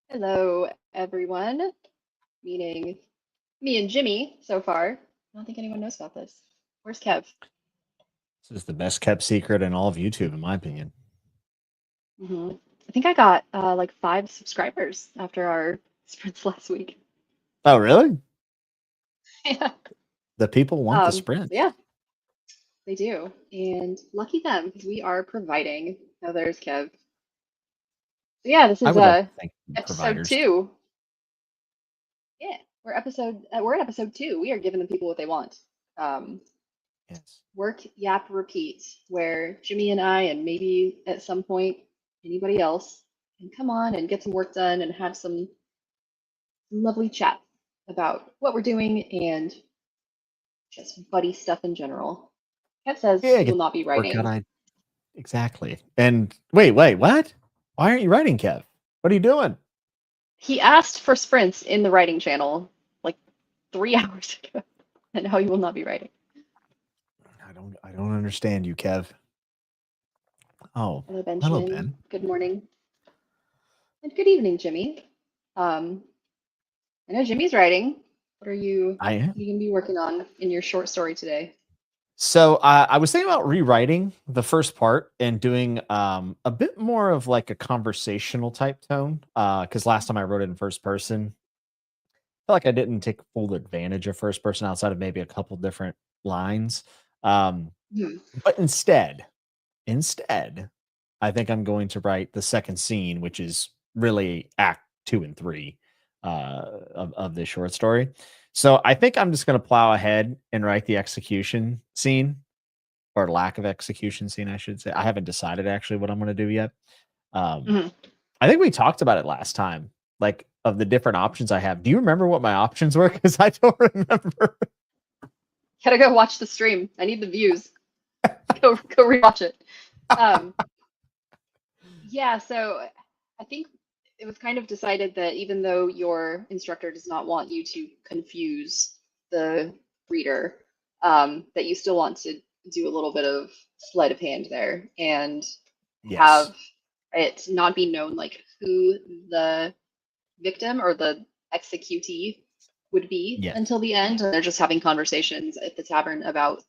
Hello, everyone. Meaning me and Jimmy so far. I don't think anyone knows about this. Where's Kev? This is the best kept secret in all of YouTube, in my opinion. hmm I think I got like 5 subscribers after our sprints last week. Oh, really? Yeah. The people want the sprint. Yeah, they do. And lucky them because we are providing. Oh, there's Kev. So yeah, this I is would like to thank the episode providers. 2. Yeah, we're in episode 2. We are giving the people what they want. Um, Yes. Work, yap, repeat, where Jimmy and I, and maybe at some point anybody else, can come on and get some work done and have some lovely chat about what we're doing and just buddy stuff in general. Kev says Yeah, he will get not be workout. writing. Exactly. And wait, what? Why aren't you writing, Kev? What are you doing? He asked for sprints in the writing channel like 3 hours ago, and now he will not be writing. I don't understand you, Kev. Oh, Hello, hello, Benjamin. Ben. Good morning. And good evening, Jimmy. Um, I know Jimmy's writing. I What are am. you gonna be working on in your short story today? So I was thinking about rewriting the first part and doing a bit more of like a conversational type tone. Because last time I wrote it in first person, feel like I didn't take full advantage of first person outside of maybe a couple different lines. Um, Hmm. but instead, I think I'm going to write the second scene, which is really act 2 and 3 of this short story. So I think I'm just going to plow ahead and write the execution scene or lack of execution scene, I should say. I haven't decided actually what I'm going to do yet. Um, Mhm. I think we talked about it last time, like of the different options I have. Do you remember what my options were? Because I don't remember. Gotta go watch the stream. I need the views. Go rewatch it. Um, yeah, so I think it was kind of decided that even though your instructor does not want you to confuse the reader, that you still want to do a little bit of sleight of hand there and Yes. have it not be known like who the victim or the executee would be Yes. until the end, and they're just having conversations at the tavern about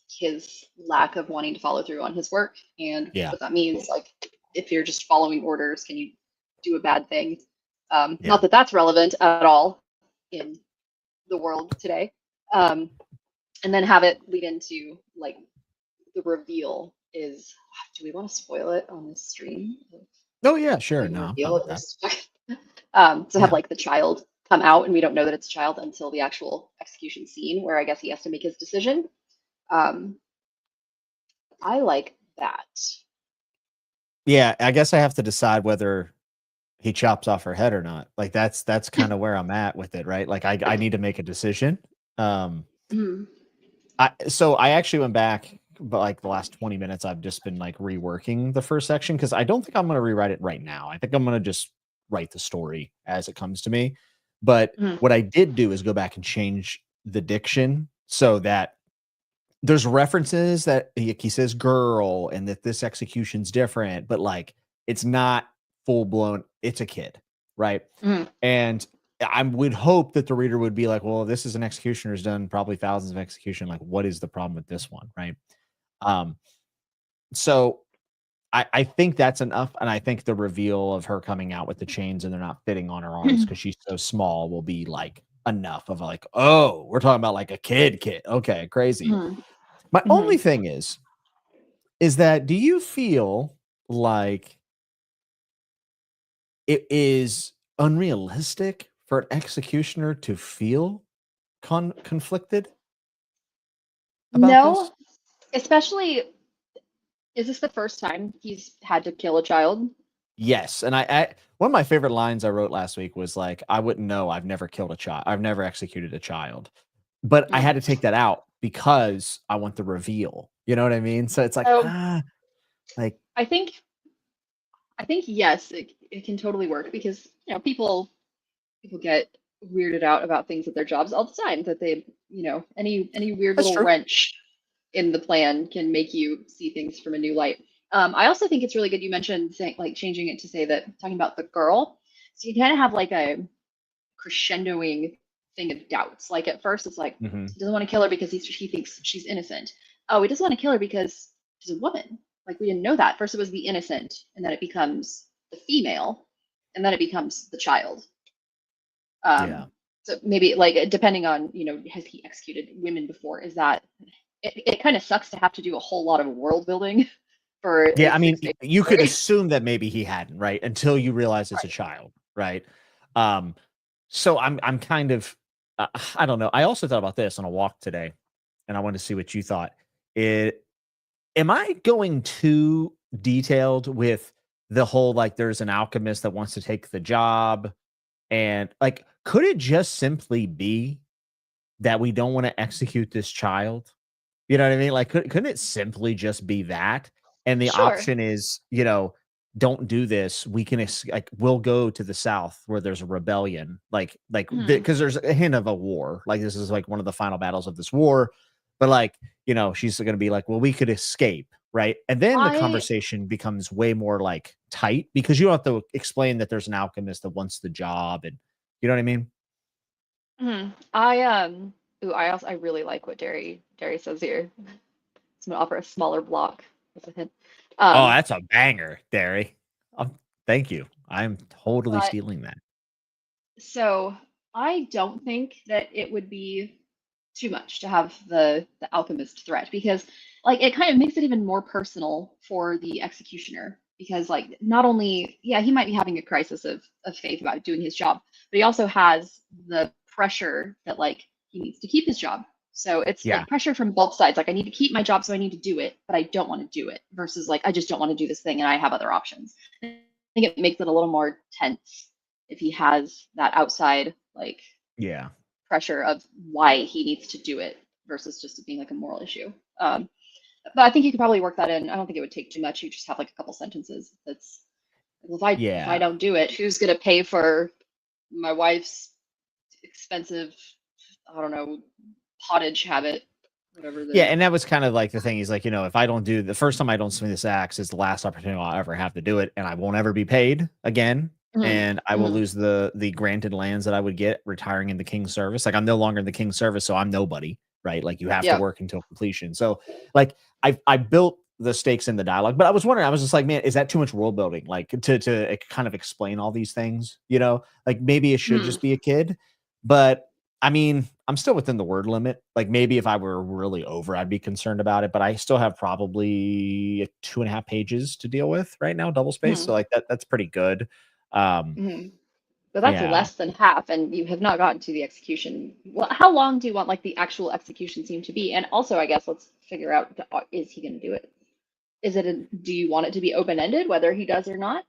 his lack of wanting to follow through on his work and Yeah. what that means. Like, if you're just following orders, can you do a bad thing? Yeah. Not that that's relevant at all in the world today. Um, and then have it lead into like the reveal is. Do we want to spoil it on this stream? Oh yeah, sure. The No, I'm reveal fine with of that. this. To have Yeah. like the child come out and we don't know that it's a child until the actual execution scene where I guess he has to make his decision. Um, I like that. Yeah. I guess I have to decide whether he chops off her head or not. Like that's kind of where I'm at with it, right? Like I need to make a decision. Um Mm. I actually went back, but like the last 20 minutes I've just been like reworking the first section because I don't think I'm gonna rewrite it right now. I think I'm gonna just write the story as it comes to me. But Mm. what I did do is go back and change the diction so that there's references that he says girl and that this execution's different, but like it's not full blown, it's a kid, right? Mm. And I would hope that the reader would be like, well, this is an executioner who's done probably thousands of execution. Like, what is the problem with this one, right? Um, so I think that's enough, and I think the reveal of her coming out with the chains and they're not fitting on her arms because she's so small will be like enough of like, oh, we're talking about like a kid. Okay, crazy. Mm. My only Mm. thing is that do you feel like it is unrealistic for an executioner to feel conflicted about this? No, especially, is this the first time he's had to kill a child? Yes, and I one of my favorite lines I wrote last week was like, "I wouldn't know. I've never killed a child. I've never executed a child." But I Mm. had to take that out because I want the reveal. You know what I mean? So it's like, So like I think I think yes, it can totally work because people get weirded out about things at their jobs all the time that they any weird that's little true. wrench in the plan can make you see things from a new light. I also think it's really good you mentioned saying like changing it to say that talking about the girl. So you kind of have like a crescendoing thing of doubts. Like at first, it's like Hmm. he doesn't want to kill her because he thinks she's innocent. Oh, he doesn't want to kill her because she's a woman. Like we didn't know that. First, it was the innocent, and then it becomes the female, and then it becomes the child. Yeah. So maybe like depending on has he executed women before? Is that it kind of sucks to have to do a whole lot of world building for Yeah, a I mean, 6 page you could story. assume that maybe he hadn't, right? Until you realize it's a Right. child, right? Um, so I'm kind of I don't know. I also thought about this on a walk today, and I wanted to see what you thought. It Am I going too detailed with the whole like there's an alchemist that wants to take the job, and like could it just simply be that we don't want to execute this child? You know what I mean? Like, couldn't it simply just be that? And the Sure. option is, don't do this. We can like we'll go to the south where there's a rebellion, like Mhm. because there's a hint of a war. Like this is like one of the final battles of this war. But like, she's going to be like, well, we could escape, right? And then the I conversation becomes way more like tight because you don't have to explain that there's an alchemist that wants the job, and you know what I mean? I really like what Derry says here. It's gonna offer a smaller block with a hint. Oh, Um, that's a banger, Derry. Thank you. I'm totally but stealing that. so I don't think that it would be too much to have the alchemist threat because like it kind of makes it even more personal for the executioner because like not only he might be having a crisis of faith about doing his job, but he also has the pressure that like he needs to keep his job. So it's Yeah. like pressure from both sides. Like I need to keep my job, so I need to do it, but I don't want to do it versus like I just don't want to do this thing and I have other options. I think it makes it a little more tense if he has that outside like Yeah. pressure of why he needs to do it versus just it being like a moral issue. But I think you could probably work that in. I don't think it would take too much. You just have like a couple sentences. That's well, if I Yeah. don't do it, who's gonna pay for my wife's expensive, I don't know, pottage habit, whatever Yeah, the and that was kind of like the thing. He's like, if I don't do the first time I don't swing this axe is the last opportunity I'll ever have to do it, and I won't ever be paid again. Mhm, And I will mhm, lose the granted lands that I would get retiring in the king's service. Like I'm no longer in the king's service, so I'm nobody, right? Like you have to yeah. work until completion. So like I built the stakes in the dialogue, but I was wondering, I was just like, man, is that too much world building? Like to kind of explain all these things, Like maybe it should Mhm, just be a kid, but I mean, I'm still within the word limit. Like maybe if I were really over, I'd be concerned about it. But I still have probably 2.5 pages to deal with right now, double space. So mhm, like that's pretty good. Um, mhm. But that's yeah. less than half, and you have not gotten to the execution. Well, how long do you want like the actual execution scene to be? And also, I guess let's figure out is he going to do it? Do you want it to be open ended, whether he does or not?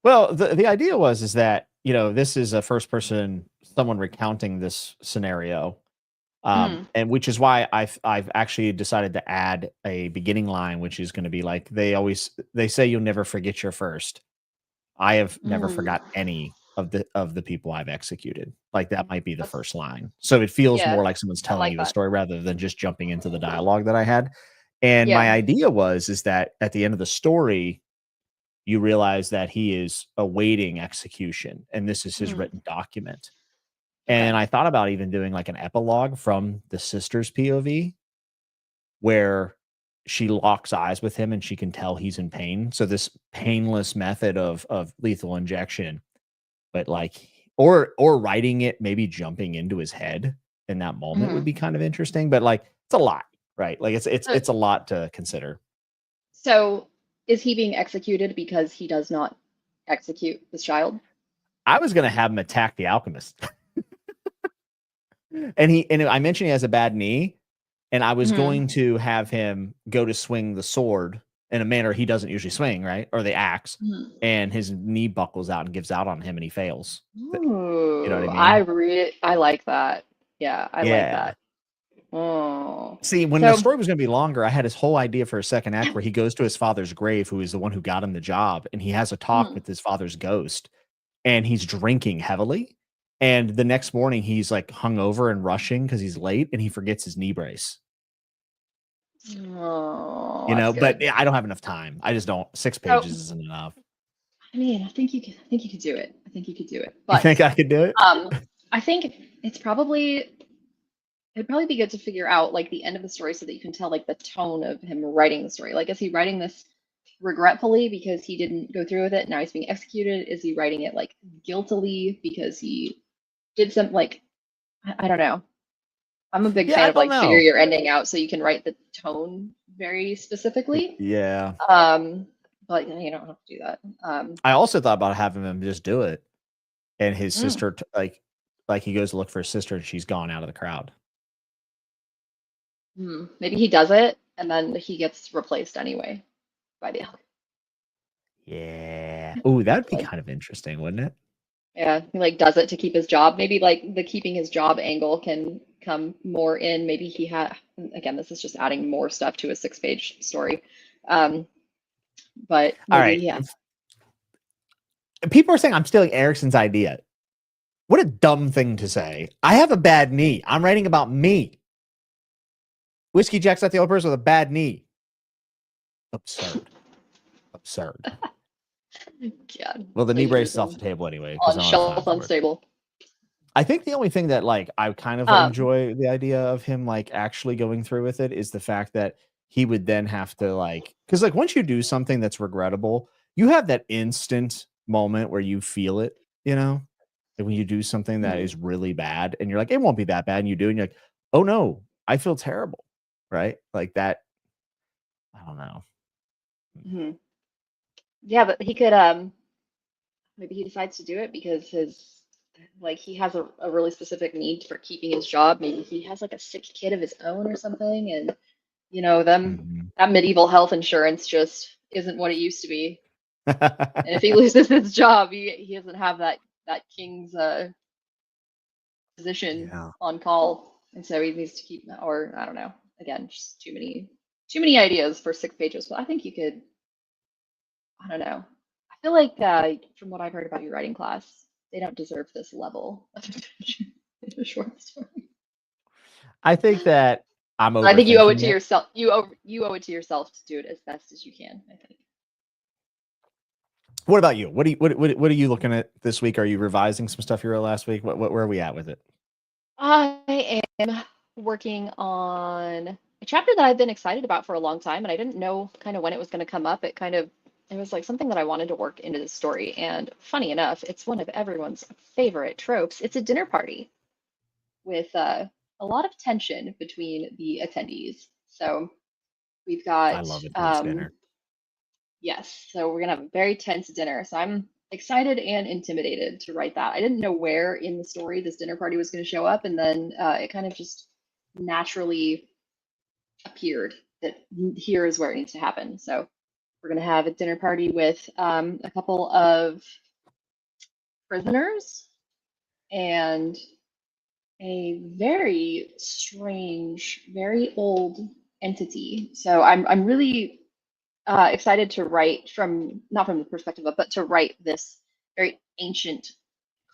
Well, the idea is that this is a first person, someone recounting this scenario, Mm, and which is why I've actually decided to add a beginning line, which is going to be like they say you'll never forget your first. I have never mm. forgot any of the people I've executed. Like, that might be the That's first line. So it feels yeah, more like someone's I telling like you a that. story rather than just jumping into the dialogue that I had. And my Yeah. idea is that at the end of the story, you realize that he is awaiting execution, and this is his Mm, written document. okay. And I thought about even doing, like, an epilogue from the sister's POV where she locks eyes with him and she can tell he's in pain. So this painless method of lethal injection, but like or writing it, maybe jumping into his head in that moment would Hmm. be kind of interesting, but like it's a lot, right? Like So, it's a lot to consider. so is he being executed because he does not execute this child? I was gonna have him attack the alchemist. And I mentioned he has a bad knee, and I was Hmm. going to have him go to swing the sword in a manner he doesn't usually swing, right? Or the axe, Hmm. and his knee buckles out and gives out on him and he fails. You know what I Ooh, mean? I like that. Yeah, I like Yeah. that. Oh, See, when the so story was gonna be longer, I had his whole idea for a second act where he goes to his father's grave, who is the one who got him the job, and he has a talk mm, with his father's ghost, and he's drinking heavily, and the next morning, he's, like, hungover and rushing because he's late, and he forgets his knee brace, oh, that's but, good. I don't have enough time. I just don't 6 So pages isn't enough. I mean, I think you could do it. I think you could do it. You But think I could do it? I think it'd probably be good to figure out like the end of the story so that you can tell like the tone of him writing the story. Like, is he writing this regretfully because he didn't go through with it? Now he's being executed. Is he writing it like guiltily because he did something like I don't know. I'm a big Yeah, fan I of don't like figure know. your ending out so you can write the tone very specifically. Yeah. But you don't have to do that. I also thought about having him just do it, and his Mm, sister, like he goes to look for his sister, and she's gone out of the crowd. maybe he does it and then he gets replaced anyway by the Yeah. Oh, that'd be like kind of interesting, wouldn't it? yeah, he like does it to keep his job. Maybe like the keeping his job angle can come more in. Maybe he had again, this is just adding more stuff to a 6-page story. Um, but All maybe right. yeah. People are saying I'm stealing Erickson's idea. What a dumb thing to say. I have a bad knee. I'm writing about me. Whiskey Jack's not the only person with a bad knee. Absurd. Absurd. God, Well, the knee brace figures is off and the table anyway because on I don't have shelf time for it. unstable. I think the only thing that like I kind of Um, enjoy the idea of him like actually going through with it is the fact that he would then have to like because like once you do something that's regrettable, you have that instant moment where you feel it, you know, and when you do something that mhm, is really bad and you're like, it won't be that bad, and you do, and you're like, oh no, I feel terrible, right? Like that. I don't know. mhm. Yeah, but he could maybe he decides to do it because his like he has a really specific need for keeping his job. Maybe he has like a sick kid of his own or something, and you know them Mhm. that medieval health insurance just isn't what it used to be. And if he loses his job, he doesn't have that king's position Yeah. on call, and so he needs to keep or I don't know. Again, just too many ideas for 6 pages. But I think you could. I don't know. I feel like from what I've heard about your writing class, they don't deserve this level of attention in a short story. I think that I'm I think you owe it overthinking to it. yourself. You owe it to yourself to do it as best as you can. I think. What about you? What are you looking at this week? Are you revising some stuff you wrote last week? Where are we at with it? I am working on a chapter that I've been excited about for a long time, and I didn't know kind of when it was going to come up. It was like something that I wanted to work into the story. And funny enough, it's one of everyone's favorite tropes. It's a dinner party with a lot of tension between the attendees. So we've I got love a tense dinner. yes, so we're gonna have a very tense dinner. So I'm excited and intimidated to write that. I didn't know where in the story this dinner party was going to show up, and then it kind of just naturally appeared that here is where it needs to happen. So we're going to have a dinner party with a couple of prisoners and a very strange, very old entity. So I'm really excited to write from not from the perspective of, but to write this very ancient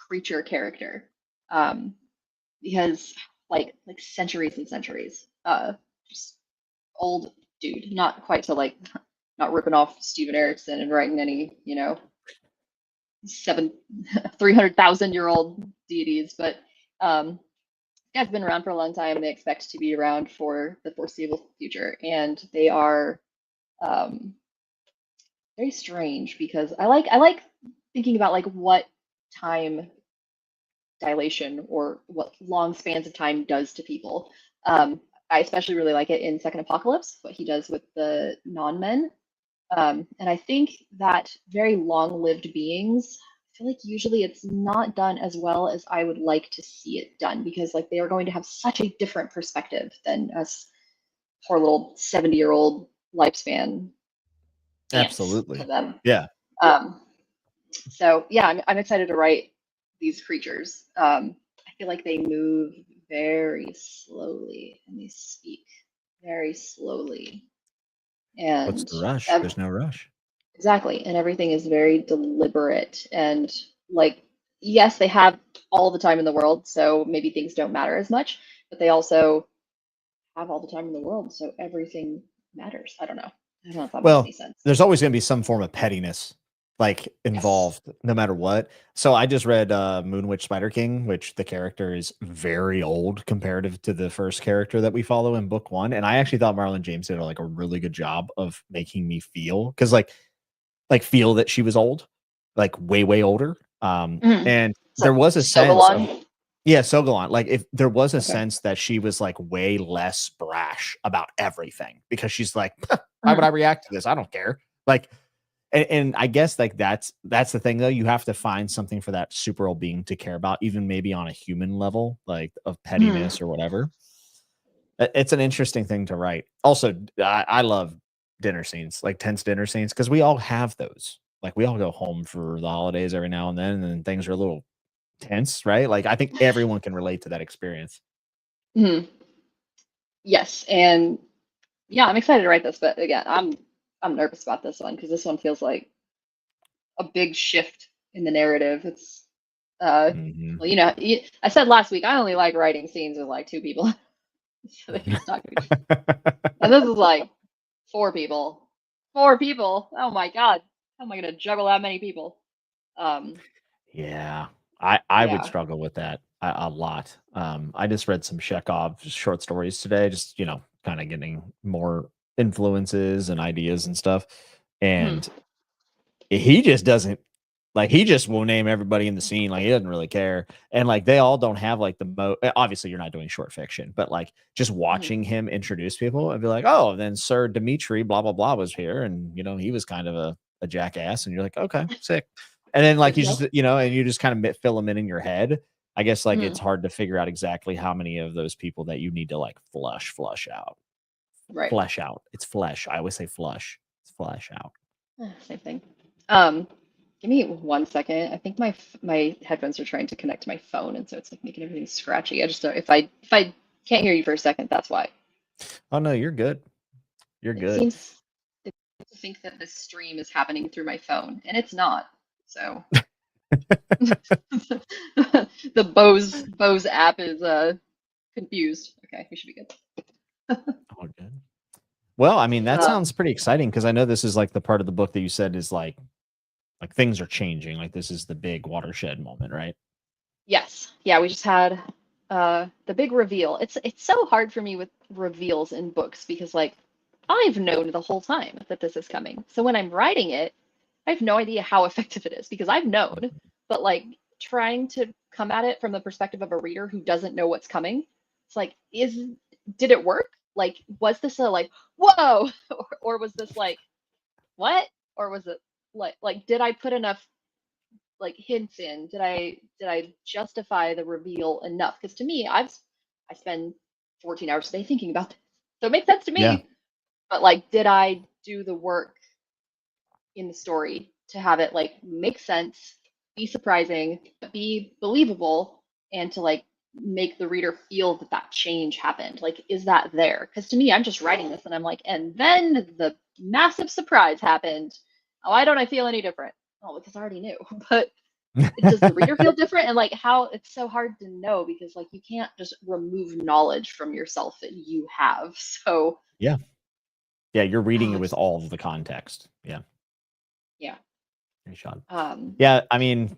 creature character, um, because like centuries and centuries, just old dude, not quite to like not ripping off Steven Erickson and writing any seven 300,000-year-old deities, but guy's been around for a long time. They expect to be around for the foreseeable future, and they are um, very strange because I like thinking about like what time dilation or what long spans of time does to people. I especially really like it in Second Apocalypse, what he does with the non-men. And I think that very long-lived beings, I feel like usually it's not done as well as I would like to see it done because like they are going to have such a different perspective than us poor little 70-year-old lifespan ants to Absolutely. them. Yeah. Um, so yeah, I'm excited to write these creatures. I feel like they move very slowly and they speak very slowly, What's and the rush? ev- There's no rush. exactly, and everything is very deliberate and like yes, they have all the time in the world, so maybe things don't matter as much, but they also have all the time in the world, so everything matters. I don't know. I don't know if that makes any Well, sense. there's always going to be some form of pettiness like Yes. involved no matter what. So I just read Moon Witch Spider King, which the character is very old comparative to the first character that we follow in book one. And I actually thought Marlon James did like a really good job of making me feel because like feel that she was old, like way, way older. Mhm. And So there was a sense of Sogalon. yeah, so go on. Like if there was a Okay. sense that she was like way less brash about everything because she's like, why would Mhm. I react to this? I don't care. Like and I guess like that's the thing though. You have to find something for that super old being to care about, even maybe on a human level, like of Mhm. pettiness or whatever. It's an interesting thing to write. Also, I love dinner scenes, like tense dinner scenes, because we all have those. Like we all go home for the holidays every now and then, and things are a little tense, right? Like I think everyone can relate to that experience. Mhm. Yes, and yeah, I'm excited to write this, but again, I'm nervous about this one because this one feels like a big shift in the narrative. It's Mhm. well, I said last week I only like writing scenes with like two people, so it's not gonna be. And this is like four people, four people. Oh my god, how am I gonna juggle that many people? Um, Yeah, I would yeah. struggle with that a lot. I just read some Chekhov short stories today, just kind of getting more influences and ideas and stuff. Mhm. And he just doesn't like he just will name everybody in the scene like he doesn't really care. And like they all don't have like the obviously you're not doing short fiction, but like just Mhm. watching him introduce people and be like, oh, then Sir Dimitri, blah blah blah was here, and he was kind of a jackass, and you're like, okay, sick. And then like Good to you know. just and you just kind of fill them in your head. I guess like it's Mhm. hard to figure out exactly how many of those people that you need to like flush out, Right. flesh out. It's flesh. I always say flush. It's flesh out. Same thing. Um, Give me 1 second. I think my headphones are trying to connect to my phone, and so it's like making everything scratchy. I just don't. If I can't hear you for a second, that's why. Oh no, you're good. You're It good. seems to think that this stream is happening through my phone, and it's not. So the Bose app is confused. Okay, we should be good. All good. Well, I mean, that Uh, sounds pretty exciting because I know this is like the part of the book that you said is like things are changing. Like this is the big watershed moment, right? yes, yeah, we just had the big reveal. It's so hard for me with reveals in books because like I've known the whole time that this is coming. So when I'm writing it, I have no idea how effective it is because I've known, but like trying to come at it from the perspective of a reader who doesn't know what's coming, it's like, did it work? Like, was this a like, whoa, or was this like, what? Or was it like, did I put enough like hints in? Did I justify the reveal enough? Because to me, I spend 14 hours a day thinking about this, so it makes sense to Yeah. me. But like, did I do the work in the story to have it like make sense, be surprising, be believable, and to like make the reader feel that that change happened? Like, is that there? Because to me, I'm just writing this and I'm like, and then the massive surprise happened. Oh, why don't I feel any different? Oh, because I already knew. But does the reader feel different? And like, how it's so hard to know because like you can't just remove knowledge from yourself that you have. So, Yeah. Yeah. You're reading oh, it with it's all of the context. Yeah. yeah. Great shot. Um, Yeah. I mean,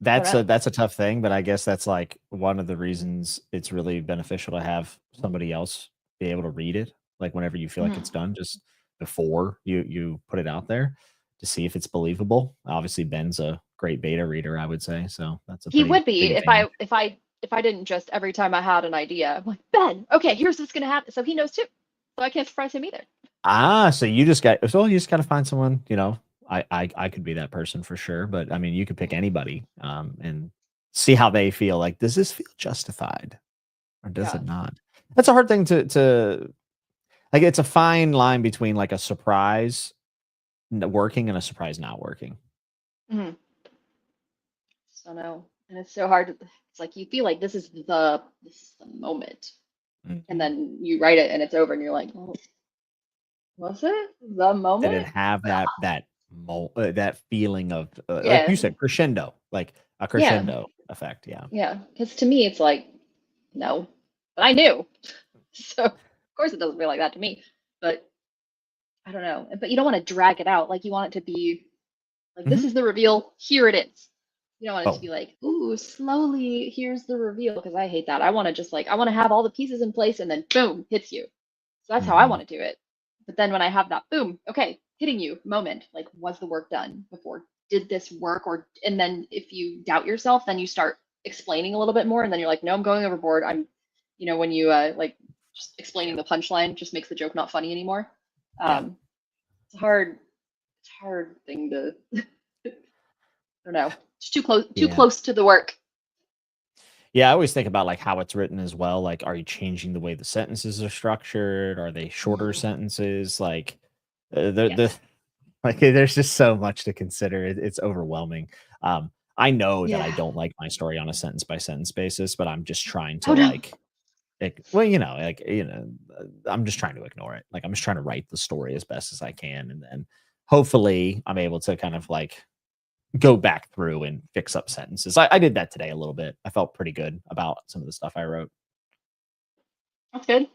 I don't know. that's a tough thing, but I guess that's like one of the reasons it's really beneficial to have somebody else be able to read it. Like whenever you feel like Mhm. it's done, just before you put it out there to see if it's believable. Obviously, Ben's a great beta reader, I would say. So that's a He pretty would be big if advantage. I didn't just every time I had an idea, I'm like, Ben, okay, here's what's gonna happen. So he knows too. So I can't surprise him either. Ah, so you just gotta find someone, I could be that person for sure, but I mean you could pick anybody, and see how they feel. Like, does this feel justified or does Yeah. it not? That's a hard thing to like it's a fine line between like a surprise working and a surprise not working. Hmm. So no. And it's so hard. It's like you feel like this is the moment. And Mhm. then you write it and it's over and you're like, oh, was it the Did it moment? have that feeling of like Yeah. you said, crescendo, like a Yeah. crescendo effect? Yeah. Yeah. Because to me it's like, no. But I knew. So of course it doesn't feel like that to me. But I don't know. But you don't want to drag it out. Like you want it to be Like, this Mhm. is the reveal. Here it is. You don't want it to Oh, be like, ooh, slowly, here's the reveal, because I hate that. I want to just like, I want to have all the pieces in place and then boom, hits you. So that's how I mhm. want to do it. But then when I have that boom, okay, hitting you moment, like, was the work done before? Did this work? Or, and then if you doubt yourself, then you start explaining a little bit more. And then you're like, no, I'm going overboard. When you like just explaining Yeah, the punchline just makes the joke not funny anymore. yeah, It's a hard thing to, I don't know. It's too yeah. close to the work. Yeah, I always think about, like, how it's written as well, like, are you changing the way the sentences are structured? Are they shorter Mhm. sentences? Like, the Yes. like, there's just so much to consider, it's overwhelming. I know that I Yeah. don't like my story on a sentence by sentence basis, but I'm just trying Oh to, no. well, I'm just trying to ignore it. Like, I'm just trying to write the story as best as I can, and then hopefully I'm able to kind of, like, go back through and fix up sentences. I did that today a little bit. I felt pretty good about some of the stuff I wrote. That's good.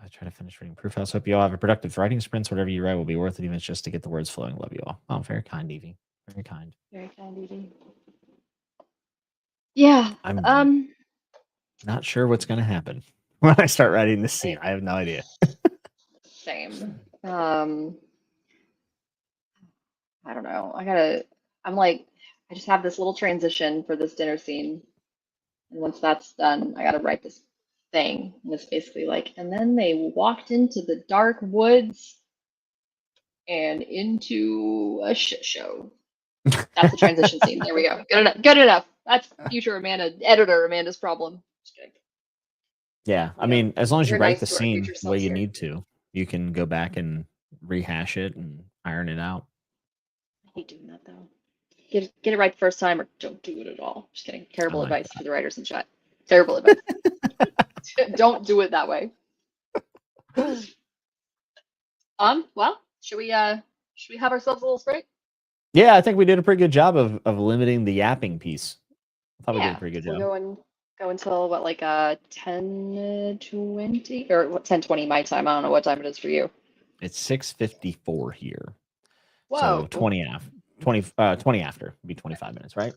I try to finish reading Proofhouse. Hope you all have a productive writing sprints. Whatever you write will be worth it, even if it's just to get the words flowing. Love you all. Oh, very kind, Evie. Very kind. Very kind, Edie. Yeah. I'm not sure what's going to happen when I start writing this scene. Same. I have no idea. Same. I don't know. I'm like, I just have this little transition for this dinner scene. And once that's done, I gotta write this thing. And it's basically like, and then they walked into the dark woods and into a shit show. That's the transition scene. There we go. Good enough. Good enough. That's future editor Amanda's problem. Just kidding. Yeah, I You know, mean, as long as you we're write the nice to our scene future the way selves you here. need to, you can go back and rehash it and iron it out. I hate doing that though. Get it right the first time or don't do it at all. Just kidding. I Terrible like advice for the writers in chat. Terrible advice. Don't do it that way. that. Well, should we have ourselves a little break? Yeah, I think we did a pretty good job of limiting the yapping piece. I thought we did a Yeah. pretty good We'll job. go until what, like 10:20 or what, 10:20 my time. I don't know what time it is for you. It's 6:54 here. So Whoa. 20 after be 25 minutes, right?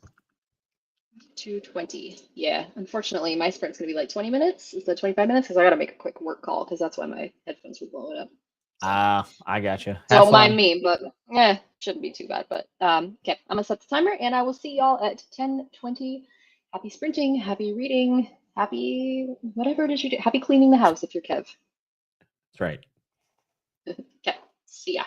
2:20. Yeah. Unfortunately, my sprint's gonna be like 20 minutes instead of 25 minutes because I gotta make a quick work call because that's why my headphones were blowing up. So I gotcha. Have don't mind fun. me, but shouldn't be too bad. But okay, I'm gonna set the timer and I will see y'all at 10:20. Happy sprinting, happy reading, happy whatever it is you do. Happy cleaning the house if you're Kev. That's right. Okay, see ya.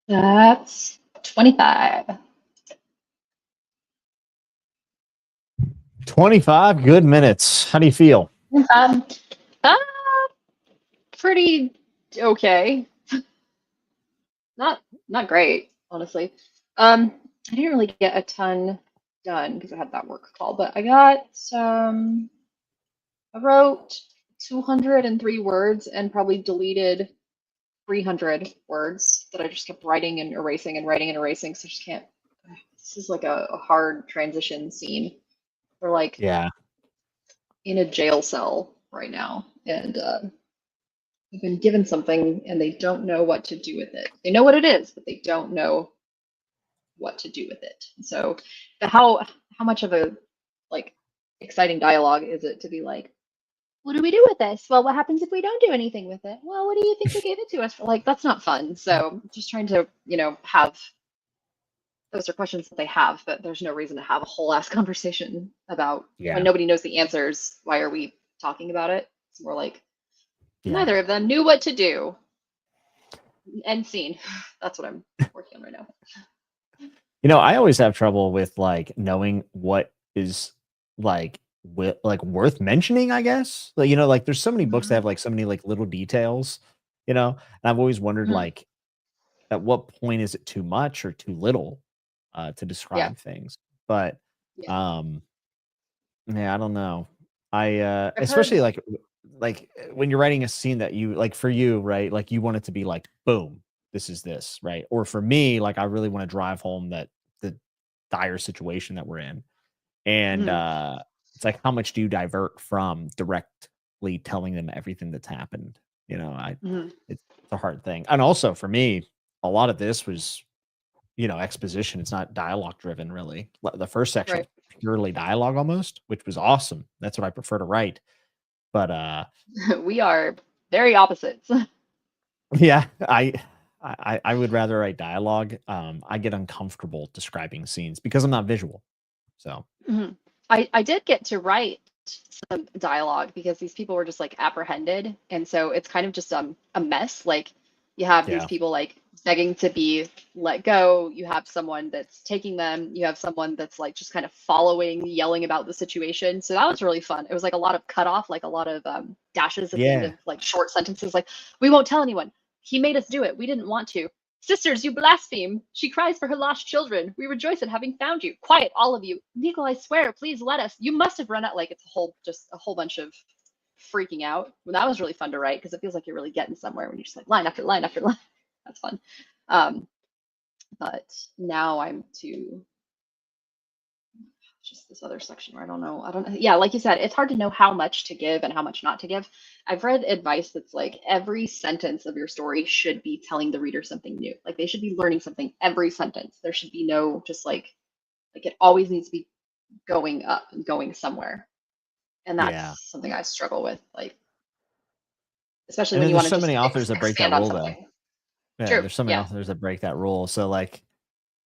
That's 25. 25 good minutes. How do you feel? Um, uh, pretty okay. Not great, honestly. I didn't really get a ton done because I had that work call, but I got some. I wrote 203 words and probably deleted 300 words that I just kept writing and erasing and writing and erasing. So I just can't. This is like a hard transition scene. We're like Yeah. in a jail cell right now, and they've been given something and they don't know what to do with it. They know what it is, but they don't know what to do with it. So, how much of a like exciting dialogue is it to be like, what do we do with this? Well, what happens if we don't do anything with it? Well, what do you think they gave it to us for? Like, that's not fun. So, just trying to, have those are questions that they have, but there's no reason to have a whole ass conversation about when Yeah. nobody knows the answers. Why are we talking about it? It's more like Yeah. neither of them knew what to do. End scene. That's what I'm working on right now. I always have trouble with like knowing what is like worth mentioning, I guess. Like, like there's so many books that have like so many like little details, and I've always wondered Mhm. like at what point is it too much or too little to Yeah. describe things. But Yeah. um yeah, I don't know. I I've especially heard. like when you're writing a scene that you like for you, right? Like you want it to be like boom, this is this, right? Or for me, like I really want to drive home that the dire situation that we're in. And Mhm. it's like how much do you divert from directly telling them everything that's happened? Mhm. It's a hard thing. And also for me, a lot of this was exposition. It's not dialogue driven really. The first section Right. was purely dialogue almost, which was awesome. That's what I prefer to write. But We are very opposites. yeah, I would rather write dialogue. I get uncomfortable describing scenes because I'm not visual. So Mhm. I did get to write some dialogue because these people were just like apprehended, and so it's kind of just a mess. Like you have these yeah. people like begging to be let go. You have someone that's taking them. You have someone that's like just kind of following, yelling about the situation. So that was really fun. It was like a lot of cut off, like a lot of dashes at the end Yeah. of like short sentences, like we won't tell anyone. He made us do it. We didn't want to. Sisters, you blaspheme! She cries for her lost children. We rejoice at having found you. Quiet, all of you. Nico, I swear, please let us. You must have run out. Like it's just a whole bunch of freaking out. Well, that was really fun to write because it feels like you're really getting somewhere when you're just like line after line after line. That's fun. Um, but now I'm to just this other section where I don't know. I don't. Yeah, like you said, it's hard to know how much to give and how much not to give. I've read advice that's like every sentence of your story should be telling the reader something new. Like they should be learning something every sentence. There should be no just like it always needs to be going up and going somewhere. And Yeah. that's something I struggle with, like especially And when then you there's want to so just many authors that break that expand on rule though. something. Yeah, True. there's so many Yeah. authors that break that rule. So like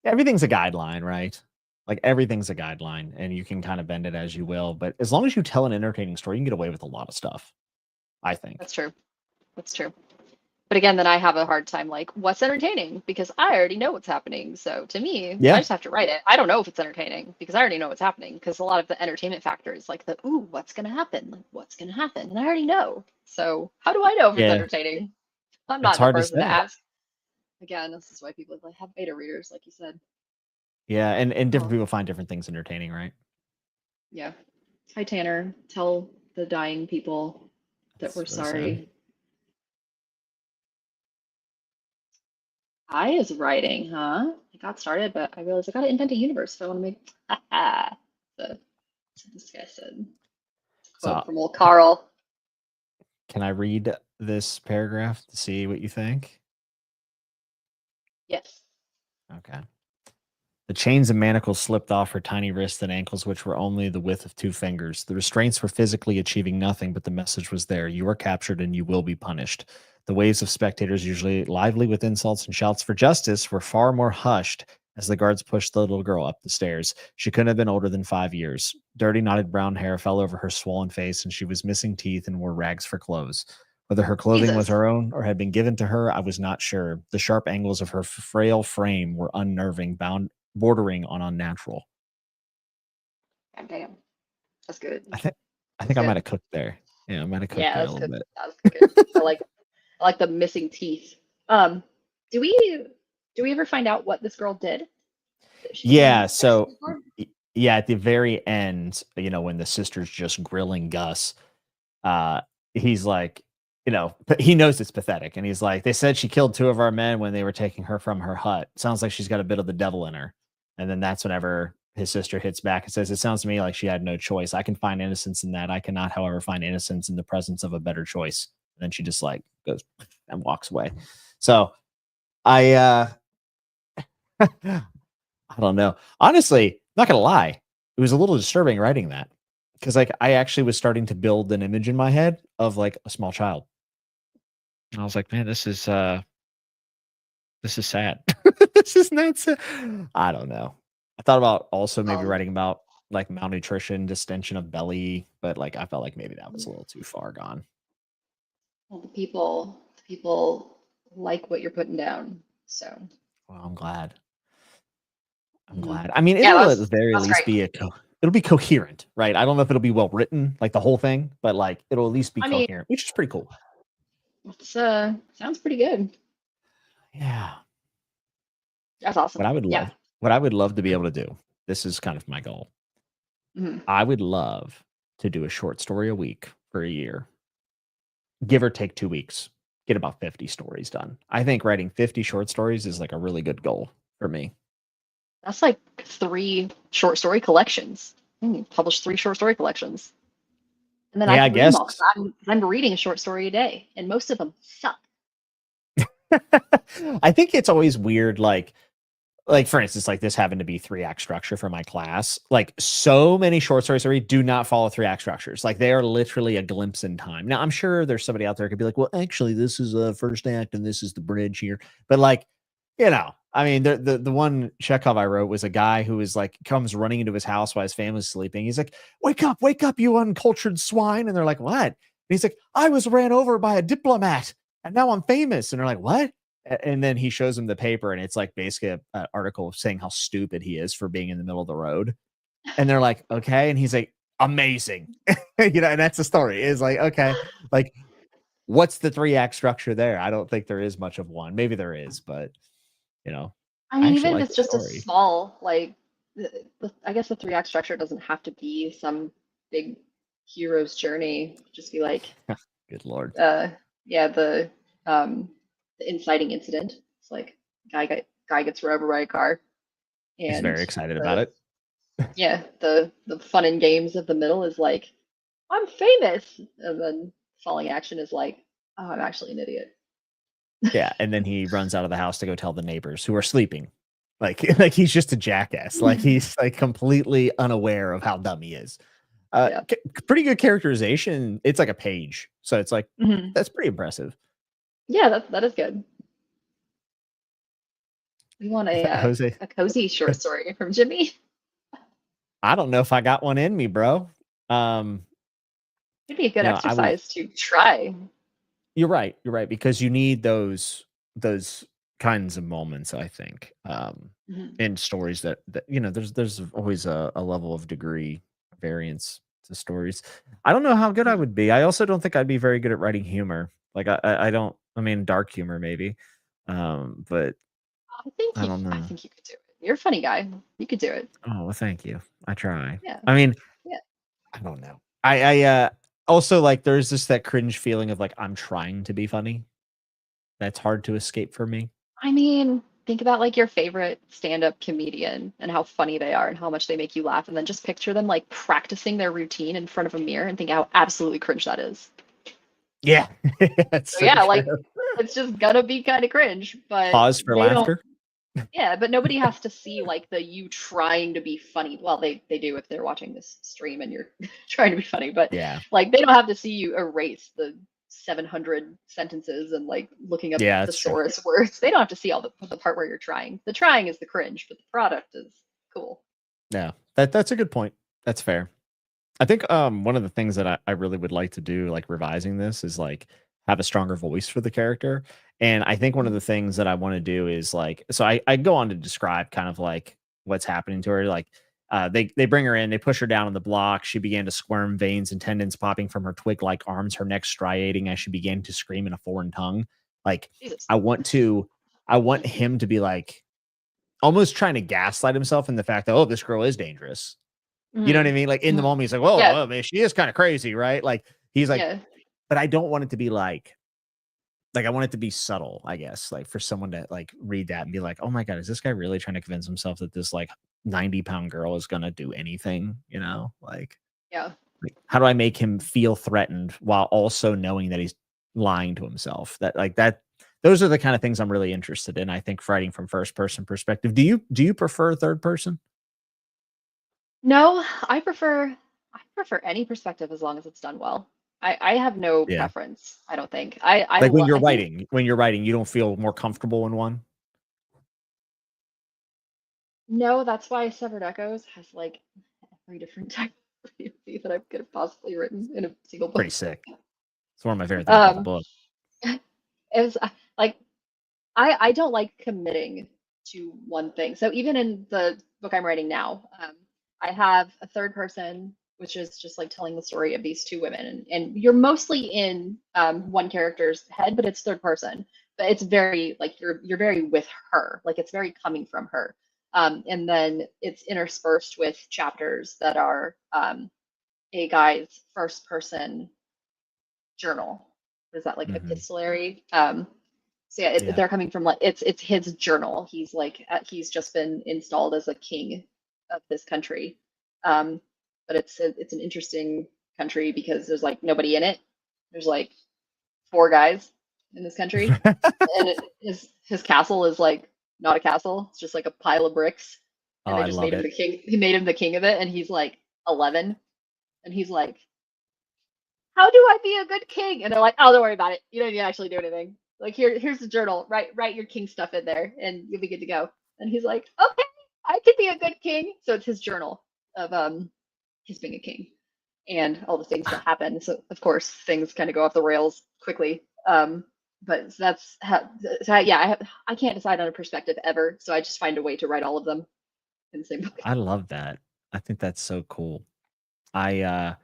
everything's a guideline, right? Like everything's a guideline and you can kind of bend it as you will. But as long as you tell an entertaining story, you can get away with a lot of stuff, I think. That's true. That's true. But again, then I have a hard time like, what's entertaining? Because I already know what's happening. So to me, I Yeah. just have to write it. I don't know if it's entertaining because I already know what's happening. Because a lot of the entertainment factors, like the, ooh, what's going to happen? Like, what's going to happen? And I already know. So how do I know if it's Yeah. entertaining? I'm It's not the hard to person to say. ask. Again, this is why people like have beta readers, like you said. Yeah. And different Oh, people find different things entertaining, right? yeah. Hi, Tanner. Tell the dying people that That's we're what I said. sorry. I is writing, huh? I got started, but I realized I gotta invent a universe if I want to make. Haha. That's what this guy said. So Quote from old Carl. can I read this paragraph to see what you think? Yes. Okay. The chains and manacles slipped off her tiny wrists and ankles, which were only the width of 2 fingers. The restraints were physically achieving nothing, but the message was there. You are captured and you will be punished. The waves of spectators, usually lively with insults and shouts for justice, were far more hushed as the guards pushed the little girl up the stairs. She couldn't have been older than 5 years. Dirty, knotted brown hair fell over her swollen face, and she was missing teeth and wore rags for clothes. Whether her clothing was Jesus. her own or had been given to her, I was not sure. The sharp angles of her frail frame were unnerving, bordering on unnatural. God damn. That's good. I think I That's think I might good. have cooked there. Yeah, I might have cooked Yeah, there a that's little good. bit. That was cooking. I like the missing teeth. Um, do we do we ever find out what this girl did that she Yeah, became so executed for? yeah, at the very end, when the sister's just grilling Gus, uh, he's like, he knows it's pathetic, and he's like, "They said she killed 2 of our men when they were taking her from her hut. Sounds like she's got a bit of the devil in her." And then that's whenever his sister hits back and says, "It sounds to me like she had no choice. I can find innocence in that. I cannot, however, find innocence in the presence of a better choice." And then she just like goes and walks away. So I I don't know. Honestly, not gonna lie, it was a little disturbing writing that because like I actually was starting to build an image in my head of like a small child. And I was like, man, this is sad. This is not sad. I don't know. I thought about also maybe Um, writing about like malnutrition, distension of belly, but like I felt like maybe that was a little too far gone. well, the people like what you're putting down. So, Well, I'm glad. I'm mhm. glad. I mean, Yeah, it'll at the very that's least great. be it'll be coherent, right? I don't know if it'll be well written, like the whole thing, but like it'll at least be I mean, coherent, which is pretty cool. it's sounds pretty good. Yeah. That's What awesome. I would Yeah. love, what I would love to be able to do. This is kind of my goal. Mhm. I would love to do a short story a week for a year, give or take 2 weeks, get about 50 stories done. I think writing 50 short stories is like a really good goal for me. That's like 3 short story collections. Publish 3 short story collections. And then I Yeah, I could read them guess. all 'cause I'm reading a short story a day, and most of them suck. I think it's always weird, like for instance, like this having to be 3 act structure for my class. Like so many short stories I read do not follow 3 act structures. Like they are literally a glimpse in time. Now I'm sure there's somebody out there who could be like, well, actually, this is a first act and this is the bridge here. But like, I mean, the one Chekhov I wrote was a guy who is like comes running into his house while his family's sleeping. He's like, wake up, you uncultured swine. And they're like, what? And he's like, I was ran over by a diplomat and now I'm famous. And they're like, what? And then he shows him the paper, and it's like basically an article saying how stupid he is for being in the middle of the road. And they're like, okay. And he's like, amazing. And that's the story. Is like, okay, like what's the 3 act structure there? I don't think there is much of one. Maybe there is, but you know, I I mean, actually even if like it's the just a story. small, like, I guess the 3 act structure doesn't have to be some big hero's journey. Just be like, Good Lord. uh, yeah, um, the inciting incident. It's like guy gets run over by a car, He's and very excited about the it. yeah, the fun and games of the middle is like, I'm famous, and then falling action is like, oh, I'm actually an idiot. Yeah. And then he runs out of the house to go tell the neighbors who are sleeping. Like he's just a jackass. Like he's like completely unaware of how dumb he is. Yeah. Pretty good characterization. It's like a page, so it's like Hmm. that's pretty impressive. Yeah, that is good. We want Jose, a cozy short story from Jimmy. I don't know if I got one in me, bro. Um, It'd be a good I was. exercise to try. You're right. You're right because you need those kinds of moments. I think Mhm. in stories that there's always a level of degree variance to stories. I don't know how good I Mhm. would be. I also don't think I'd be very good at writing humor. Like I don't. I mean, dark humor maybe, but I don't I know. think you could do it. You're a funny guy. You could do it. Oh, well, thank you. I try. Yeah. I mean, Yeah. I don't know. I also like there's just that cringe feeling of like I'm trying to be funny. That's hard to escape for me. I mean, think about like your favorite stand-up comedian and how funny they are and how much they make you laugh, and then just picture them like practicing their routine in front of a mirror and think how absolutely cringe that is. Yeah. That's So so yeah, like true. it's just gonna be kind of cringe, but Pause for they don't. laughter. Yeah, but nobody has to see like the you trying to be funny. Well, they do if they're watching this stream and you're trying to be funny, but Yeah. like they don't have to see you erase the 700 sentences and like looking up Yeah, that's true. thesaurus words. They don't have to see all the part where you're trying. The trying is the cringe, but the product is cool. Yeah. That's a good point. That's fair. I think one of the things that I really would like to do, like revising this, is like have a stronger voice for the character. And I think one of the things that I want to do is like, so I go on to describe kind of like what's happening to her. Like, they bring her in, they push her down on the block. She began to squirm, veins and tendons popping from her twig-like arms, her neck striating as she began to scream in a foreign tongue. Like, Jesus. I want him to be like almost trying to gaslight himself in the fact that, oh, this girl is dangerous. You know what I mean? Like in the moment, he's like, "Whoa, Yeah. whoa, man, she is kind of crazy, right?" Like he's like, Yeah. but I don't want it to be like I want it to be subtle, I guess, like for someone to like read that and be like, "Oh my god, is this guy really trying to convince himself that this like 90-pound girl is gonna do anything?" You know, Yeah. like how do I make him feel threatened while also knowing that he's lying to himself? That like that. Those are the kind of things I'm really interested in. I think writing from first person perspective. Do you prefer third person? No, I prefer any perspective as long as it's done well. I have no Yeah. preference, I don't think. I Like I think when you're writing, you don't feel more comfortable in one? no, that's why Severed Echoes has like every different type of POV that I could have possibly written in a single Pretty book. sick. It's one of my favorite things about the Um, book. it was like I don't like committing to one thing. So even in the book I'm writing now, I have a third person, which is just like telling the story of these two women, and you're mostly in one character's head, but it's third person. But it's very like you're very with her, like it's very coming from her. And then it's interspersed with chapters that are a guy's first person journal. Is that like Mhm. epistolary? So yeah, Yeah. they're coming from like it's his journal. He's like he's just been installed as a king of this country, but it's an interesting country because there's like nobody in it. There's like four guys in this country, and his castle is like not a castle. It's just like a pile of bricks, Oh, and they I just love made him it. the king. He made him the king of it, and he's like 11, and he's like, how do I be a good king? And they're like, oh, don't worry about it. You don't need to actually do anything. Like here's the journal. Write your king stuff in there, and you'll be good to go. And he's like, okay, I could be a good king. So it's his journal of his being a king and all the things that happen. So of course things kind of go off the rails quickly. But that's how, so yeah, I can't decide on a perspective ever. So I just find a way to write all of them in the same book. I love that. I think that's so cool. I, uh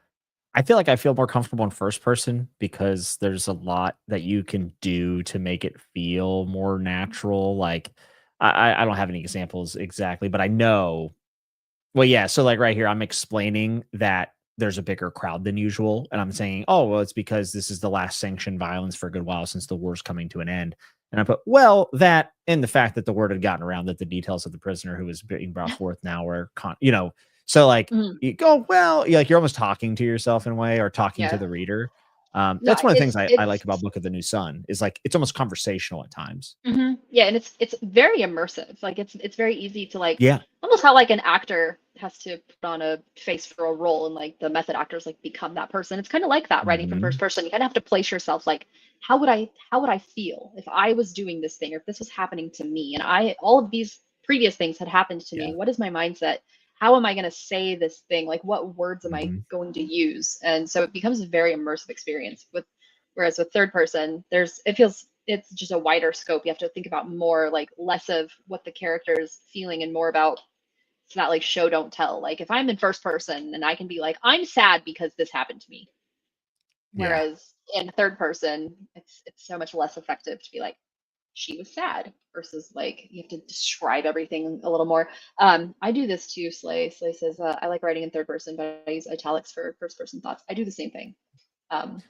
I feel like I feel more comfortable in first person because there's a lot that you can do to make it feel more natural. Like I don't have any examples exactly, but I know. Well, yeah. So like right here, I'm explaining that there's a bigger crowd than usual, and I'm saying, oh well, it's because this is the last sanctioned violence for a good while since the war's coming to an end. And I put, well, that and the fact that the word had gotten around that the details of the prisoner who was being brought forth now were, so like Mhm. you go, well, like you're almost talking to yourself in a way or talking to Yeah. the reader. No, That's one of the things I like it's about Book of the New Sun is like it's almost conversational at times. Yeah, and it's very immersive. Like it's very easy to like Yeah. almost how like an actor has to put on a face for a role and like the method actors like become that person. It's kind of like that writing from first Hmm. person. You kind of have to place yourself like how would I feel if I was doing this thing or if this was happening to me and I all of these previous things had happened to Yeah. me. What is my mindset? How am I going to say this thing? Like what words am I Hmm. going to use? And so it becomes a very immersive experience with whereas with third person, it's just a wider scope. You have to think about more like less of what the character is feeling and more about it's not like show don't tell. Like if I'm in first person and I can be like, I'm sad because this happened to me. Yeah. Whereas in third person, it's so much less effective to be like, she was sad versus like you have to describe everything a little more. I do this too, Slay. Slay says, I like writing in third person, but I use italics for first person thoughts. I do the same thing. Um,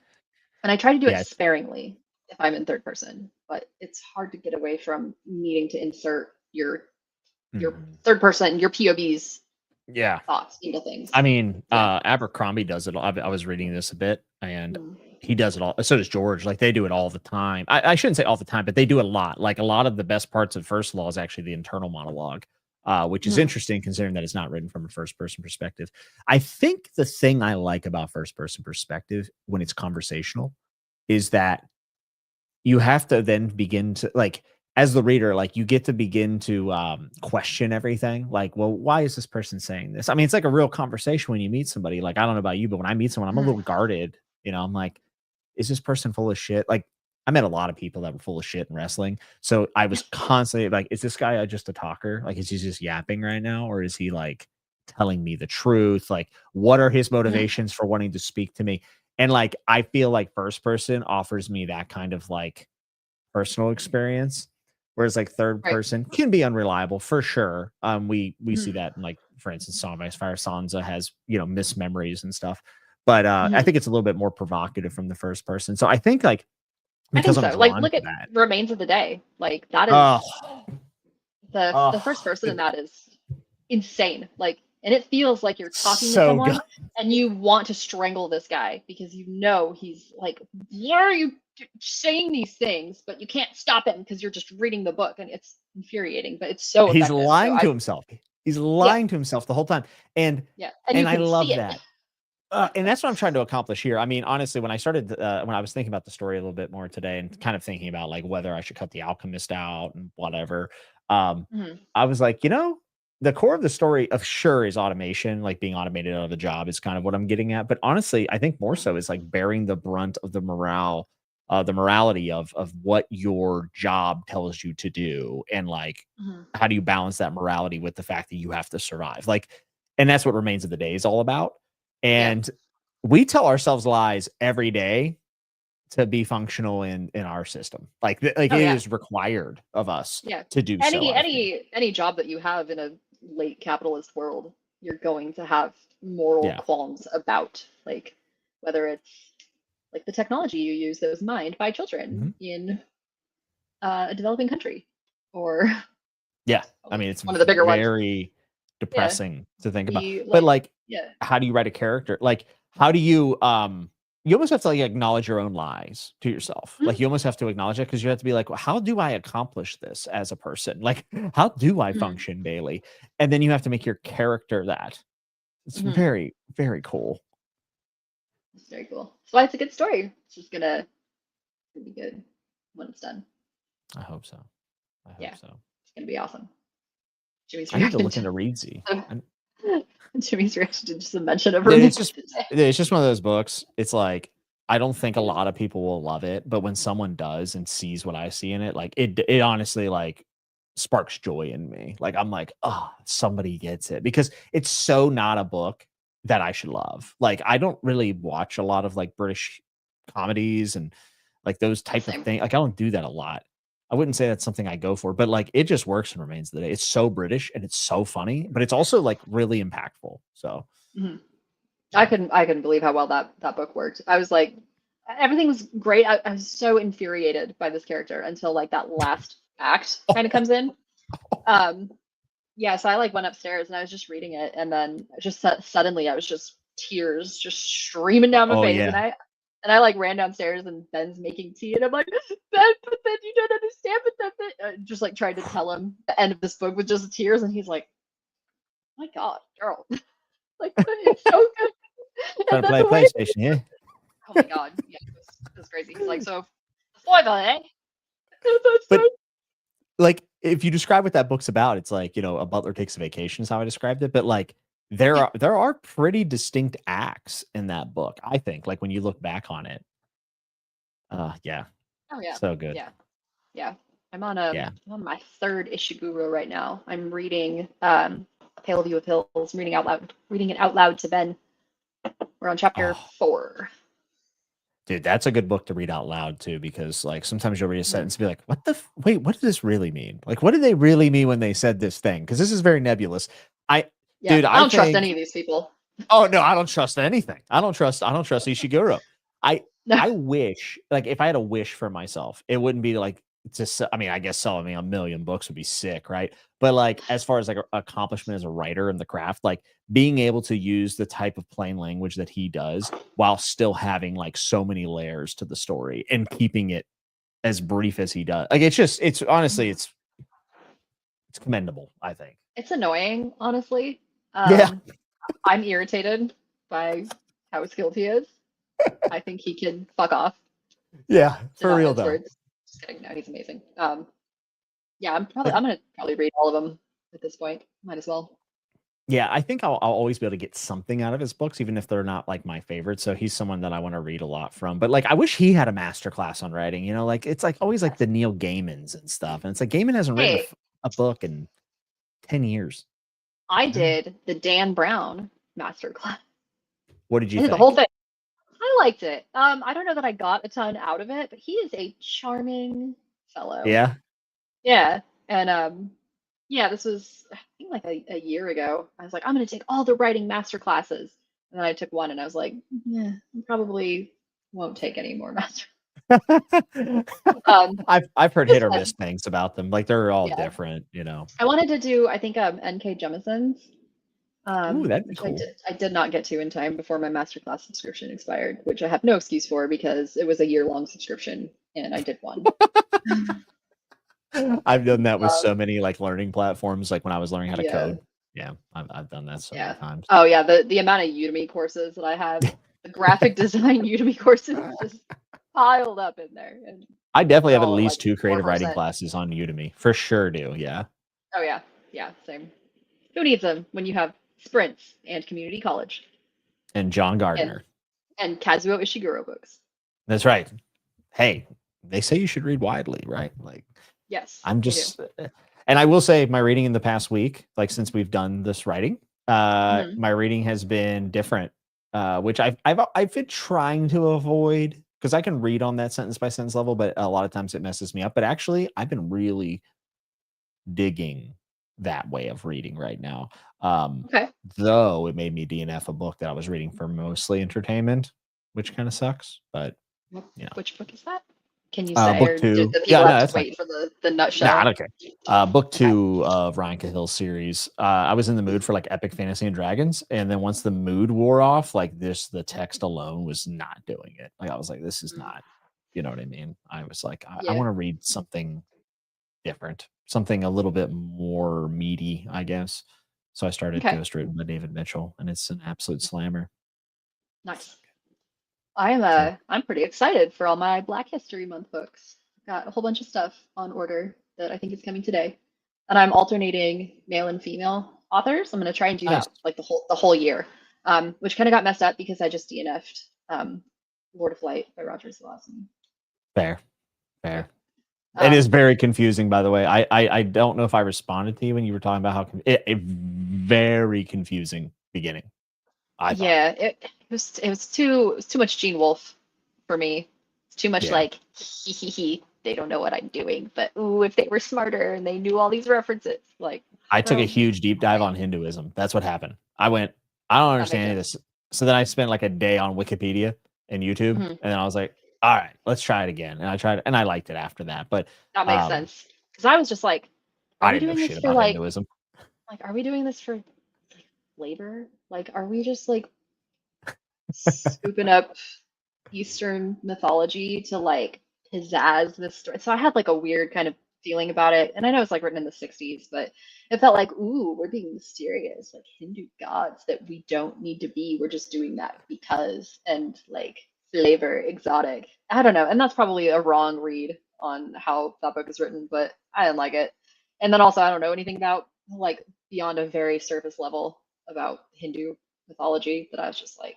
and I try to do it Yeah. sparingly if I'm in third person, but it's hard to get away from needing to insert your Mhm. third person, your POV's Yeah. thoughts into things. I mean, Yeah. Abercrombie does it all. I was reading this a bit, and Mm. he does it all. So does George. Like they do it all the time. I shouldn't say all the time, but they do it a lot. Like a lot of the best parts of First Law is actually the internal monologue, which is Mm. interesting considering that it's not written from a first person perspective. I think the thing I like about first person perspective when it's conversational is that you have to then begin to like as the reader, like you get to begin to question everything. Like, well, why is this person saying this? I mean, it's like a real conversation when you meet somebody. Like, I don't know about you, but when I meet someone, I'm a Mm. little guarded. I'm like, is this person full of shit? Like, I met a lot of people that were full of shit in wrestling. So I was constantly like, is this guy just a talker? Like, is he just yapping right now? Or is he like telling me the truth? Like, what are his motivations for wanting to speak to me? And like, I feel like first person offers me that kind of like personal experience. Whereas like third Right. person can be unreliable for sure. We see Mhm. that in like, for instance, Song of Ice Fire Sansa has, mismemories and stuff. But I Mhm. think it's a little bit more provocative from the first person. So I think like I think because I'm so. Like, drawn look to at that. Remains of the Day. Like, that is Oh, the first oh, person in that is insane. Like, and it feels like you're talking to so good. someone and you want to strangle this guy because you know he's like, why are you saying these things? But you can't stop him because you're just reading the book, and it's infuriating, but it's so He's effective. So lying to I, himself. He's yeah, lying to himself the whole time. And yeah, and you and I can see love it. that. And that's what I'm trying to accomplish here. I mean, honestly, when I was thinking about the story a little bit more today and kind of thinking about like whether I should cut the alchemist out and whatever, Mhm. I was like, the core of the story of sure is automation, like being automated out of the job is kind of what I'm getting at. But honestly, I think more so is like bearing the brunt of the morality of what your job tells you to do. And like, Mhm. how do you balance that morality with the fact that you have to survive? Like, and that's what Remains of the Day is all about. Yeah. And we tell ourselves lies every day to be functional in our system. Like Oh it yeah. is required of us Yeah. to do so, Any I think. any job that you have in a late capitalist world, you're going to have moral Yeah. qualms about, like, whether it's like the technology you use that was mined by children Mhm. in a developing country, or Yeah. I probably mean, it's one of the bigger ones. very Yeah. depressing to think about. The But like, like, yeah. how do you write a character? Like, how do you almost have to like acknowledge your own lies to yourself. Mhm. Like you almost have to acknowledge it because you have to be like, well, how do I accomplish this as a person? Like, how do I Mhm. function daily? And then you have to make your character that. It's Mhm. very, very cool. It's very cool. So it's a good story. It's just gonna be good when it's done. I hope so. I Yeah, hope so. it's gonna be awesome. Jimmy's I need to reaction look to into Reedsy. Jimmy's reaction to just the mention of Dude, remains of the day. it's just one of those books. It's like I don't think a lot of people will love it, but when someone does and sees what I see in it, like it honestly like sparks joy in me. Like I'm like, oh, somebody gets it because it's so not a book that I should love. Like I don't really watch a lot of like British comedies and like those type of Same. things. Like I don't do that a lot. I wouldn't say that's something I go for, but like it just works and remains the day. It's so British and it's so funny, but it's also like really impactful. So Mhm. yeah. I couldn't believe how well that book worked. I was like, everything was great. I was so infuriated by this character until like that last act kind of comes in. Um, yeah, so I like went upstairs and I was just reading it, and then just suddenly I was just tears just streaming down my Oh face, yeah. and I like ran downstairs and Ben's making tea, and I'm like, Ben, but then you don't understand, but then just like tried to tell him the end of this book with just tears, and he's like, my God, girl, like it's so good. Trying And to then play a the way, PlayStation, yeah. oh my God, yeah, it was crazy. He's like, so the foible, eh? That's But so, like if you describe what that book's about, it's like, a butler takes a vacation is how I described it. But like there yeah, are pretty distinct acts in that book, I think. Like when you look back on it. Yeah. oh yeah, So good. yeah, yeah. Yeah. I'm on my third Ishiguro right now. I'm reading A Pale View of Hills. I'm reading it out loud to Ben. We're on chapter Oh, 4. dude, that's a good book to read out loud too, because like sometimes you'll read a Mhm. sentence and be like, wait, what does this really mean? Like, what did they really mean when they said this thing? Because this is very nebulous. I Yeah, dude, I I don't trust any think of these people. oh no, I don't trust anything. I don't trust Ishiguro. I No. I wish like if I had a wish for myself, it wouldn't be like I mean, I guess selling me a million books would be sick, right? But like as far as like accomplishment as a writer in the craft, like being able to use the type of plain language that he does while still having like so many layers to the story and keeping it as brief as he does. Like it's honestly Mhm. it's commendable, I think. It's annoying, honestly. Yeah. Um, I'm irritated by how skilled he is. I think he can fuck off, Yeah, to for not real mince though. words. Just kidding. No, he's amazing. Yeah, Like I'm gonna probably read all of them at this point. Might as well. Yeah, I think I'll always be able to get something out of his books, even if they're not like my favorite. So he's someone that I want to read a lot from. But like, I wish he had a master class on writing. You know, like it's like always like Yes. the Neil Gaimans and stuff, and it's like Gaiman hasn't written Hey, a book in 10 years. I Yeah. did the Dan Brown masterclass. What did you I did the whole think? thing. I liked it. I don't know that I got a ton out of it, but he is a charming fellow. Yeah, Yeah. And yeah, this was I think like a year ago. I was like, I'm gonna take all the writing master classes. And then I took one and I was like, yeah, I probably won't take any more master. Um, I've heard it was hit or miss fun. things about them. Like they're all Yeah. different. You know. I wanted to do I think NK Jemison's, Ooh, that'd be which cool. I did not get to in time before my masterclass subscription expired, which I have no excuse for because it was a year-long subscription and I did one. I've done that with Um, so many like learning platforms. Like when I was learning how to yeah, code. Yeah, I've done that so many yeah. times. Oh yeah, the amount of Udemy courses that I have, the graphic design Udemy courses just piled up in there, and I definitely they're have at all at least like 2 creative writing 4%. classes on Udemy. For sure do, yeah. Oh yeah, yeah, same. Who needs them when you have sprints and community college And John and Gardner. Kazuo Ishiguro books? That's right. Hey, they say you should read widely, right? Like Yes, I'm they do. just and I will say my reading in the past week, like since we've done this writing, Hmm. my reading has been different. Which I've been trying to avoid because I can read on that sentence by sentence level, but a lot of times it messes me up. But actually, I've been really digging that way of reading right now. Um, Okay. though it made me DNF a book that I was reading for mostly entertainment, which kind of sucks. But you know, Which book is that? Can you say, book or do two. the Yeah, people no, have to that's fine. wait for the Nah, I nutshell? don't care. Book Okay. two of Ryan Cahill's series. I was in the mood for like epic fantasy and dragons, and then once the mood wore off, like the text alone was not doing it. Like I was like, this is Mm. not, you know what I mean? I was like, I Yeah. want to read something different, something a little bit more meaty, I guess. So I started Okay. Ghost written by David Mitchell, and it's an absolute slammer. Nice. I'm So I'm pretty excited for all my Black History Month books. Got a whole bunch of stuff on order that I think is coming today. And I'm alternating male and female authors. I'm gonna try and do nice, that like the whole year. Which kind of got messed up because I just DNF'd Lord of Light by Roger Zelazny. fair, Yeah. fair. It is Um, very confusing, by the way. I don't know if I responded to you when you were talking about how it very confusing beginning. I thought, yeah, it was too much Gene Wolfe for me. It's too much yeah. like he they don't know what I'm doing, but ooh, if they were smarter and they knew all these references, like, I took a girl, huge deep dive on Hinduism. That's what happened. I went, I don't that understand makes any of sense. this. So then I spent like a day on Wikipedia and YouTube, Mhm. and then I was like, all right, let's try it again. And I tried, and I liked it after that. But That makes um, sense. Because I was just like, are I we didn't know doing shit this for about Hinduism. are we doing this for like labor? Like, are we just like scooping up Eastern mythology to like pizzazz this story? So I had like a weird kind of feeling about it. And I know it's like written in the 60s, but it felt like, ooh, we're being mysterious, like Hindu gods that we don't need to be. We're just doing that because, and like flavor, exotic. I don't know. And that's probably a wrong read on how that book is written, but I didn't like it. And then also, I don't know anything about like beyond a very surface level about Hindu mythology that I was just like,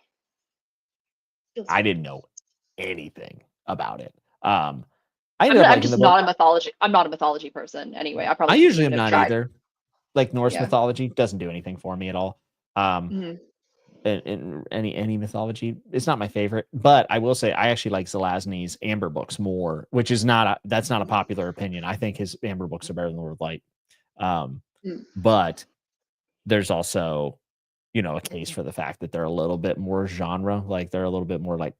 feels I weird. didn't know anything about it. I ended up I'm liking the just book. not a mythology. I'm not a mythology person anyway. I I probably shouldn't usually even am have not tried. either. Like Norse Yeah. mythology doesn't do anything for me at all. Um, Mhm. in any mythology. It's not my favorite, but I will say I actually like Zelazny's Amber books more, which is not that's not a popular opinion. I think his Amber books are better than Lord of Light. Um, Mm. but there's also, you know, a case for the fact that they're a little bit more genre, like they're a little bit more like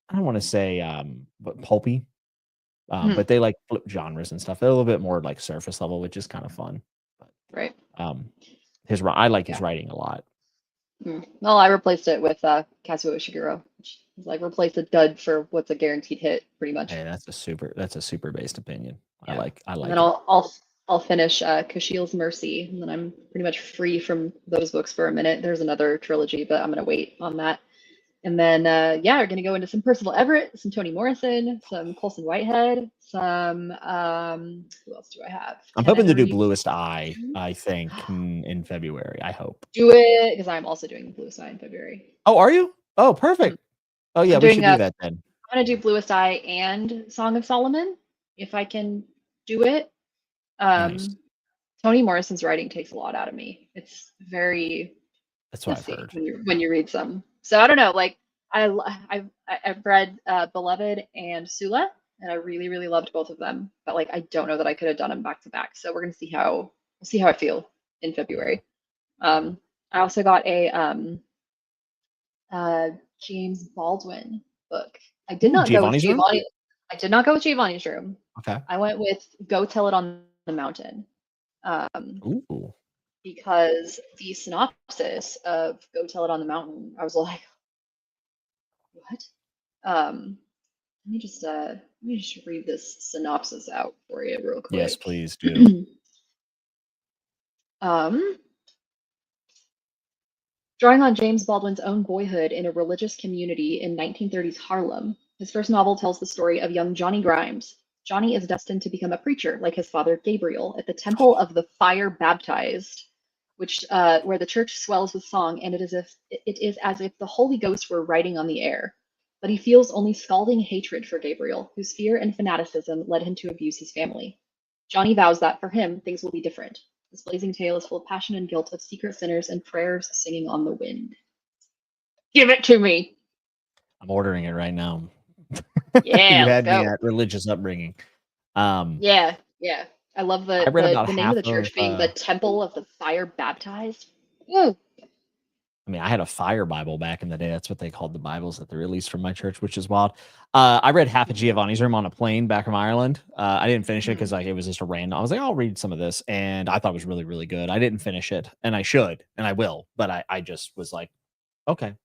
I don't want to say but pulpy, Mhm. but they like flip genres and stuff. They're a little bit more like surface level, which is kind of fun. But Right. I like his Yeah. writing a lot. Mm. Well, I replaced it with Kazuo Ishiguro, which is like replace a dud for what's a guaranteed hit, pretty much. Hey, that's a super based opinion. Yeah. I And then like it. I'll finish Kashiel's Mercy, and then I'm pretty much free from those books for a minute. There's another trilogy, but I'm gonna wait on that. And then, yeah, we're going to go into some Percival Everett, some Toni Morrison, some Colson Whitehead, some, who else do I have? I'm Can I hoping to do read? Bluest Eye, I think, in February. I hope. Do it, because I'm also doing Bluest Eye in February. Oh, are you? Oh, perfect. Oh, yeah, I'm we doing should do that then. I'm going to do Bluest Eye and Song of Solomon, if I can do it. Nice. Toni Morrison's writing takes a lot out of me. It's very That's what I've messy heard. when you read some. So I don't know. Like I've read Beloved and Sula, and I really really loved both of them. But like I don't know that I could have done them back to back. So we're gonna see how I feel in February. I also got a James Baldwin book. I did not go with Giovanni's Room? Giovanni. I did not go with Giovanni's Room. Okay. I went with Go Tell It on the Mountain. Ooh. Because the synopsis of Go Tell It on the Mountain, I was like, what? Let me just read this synopsis out for you real quick. Yes, please do. Drawing on James Baldwin's own boyhood in a religious community in 1930s Harlem, his first novel tells the story of young Johnny Grimes. Johnny is destined to become a preacher like his father Gabriel at the Temple of the Fire Baptized, which where the church swells with song, and it is as if the Holy Ghost were riding on the air. But he feels only scalding hatred for Gabriel, whose fear and fanaticism led him to abuse his family. Johnny vows that for him things will be different. This blazing tale is full of passion and guilt, of secret sinners and prayers singing on the wind. Give it to me. I'm ordering it right now. Yeah, You had go. me at religious upbringing. Yeah. I love the name of the church being the Temple of the Fire Baptized. Woo. I mean, I had a fire Bible back in the day. That's what they called the Bibles that they released from my church, which is wild. I read half of Giovanni's Room on a plane back from Ireland. I didn't finish it because like it was just a random. I was like, I'll read some of this, and I thought it was really, really good. I didn't finish it, and I should, and I will, but I just was like, okay,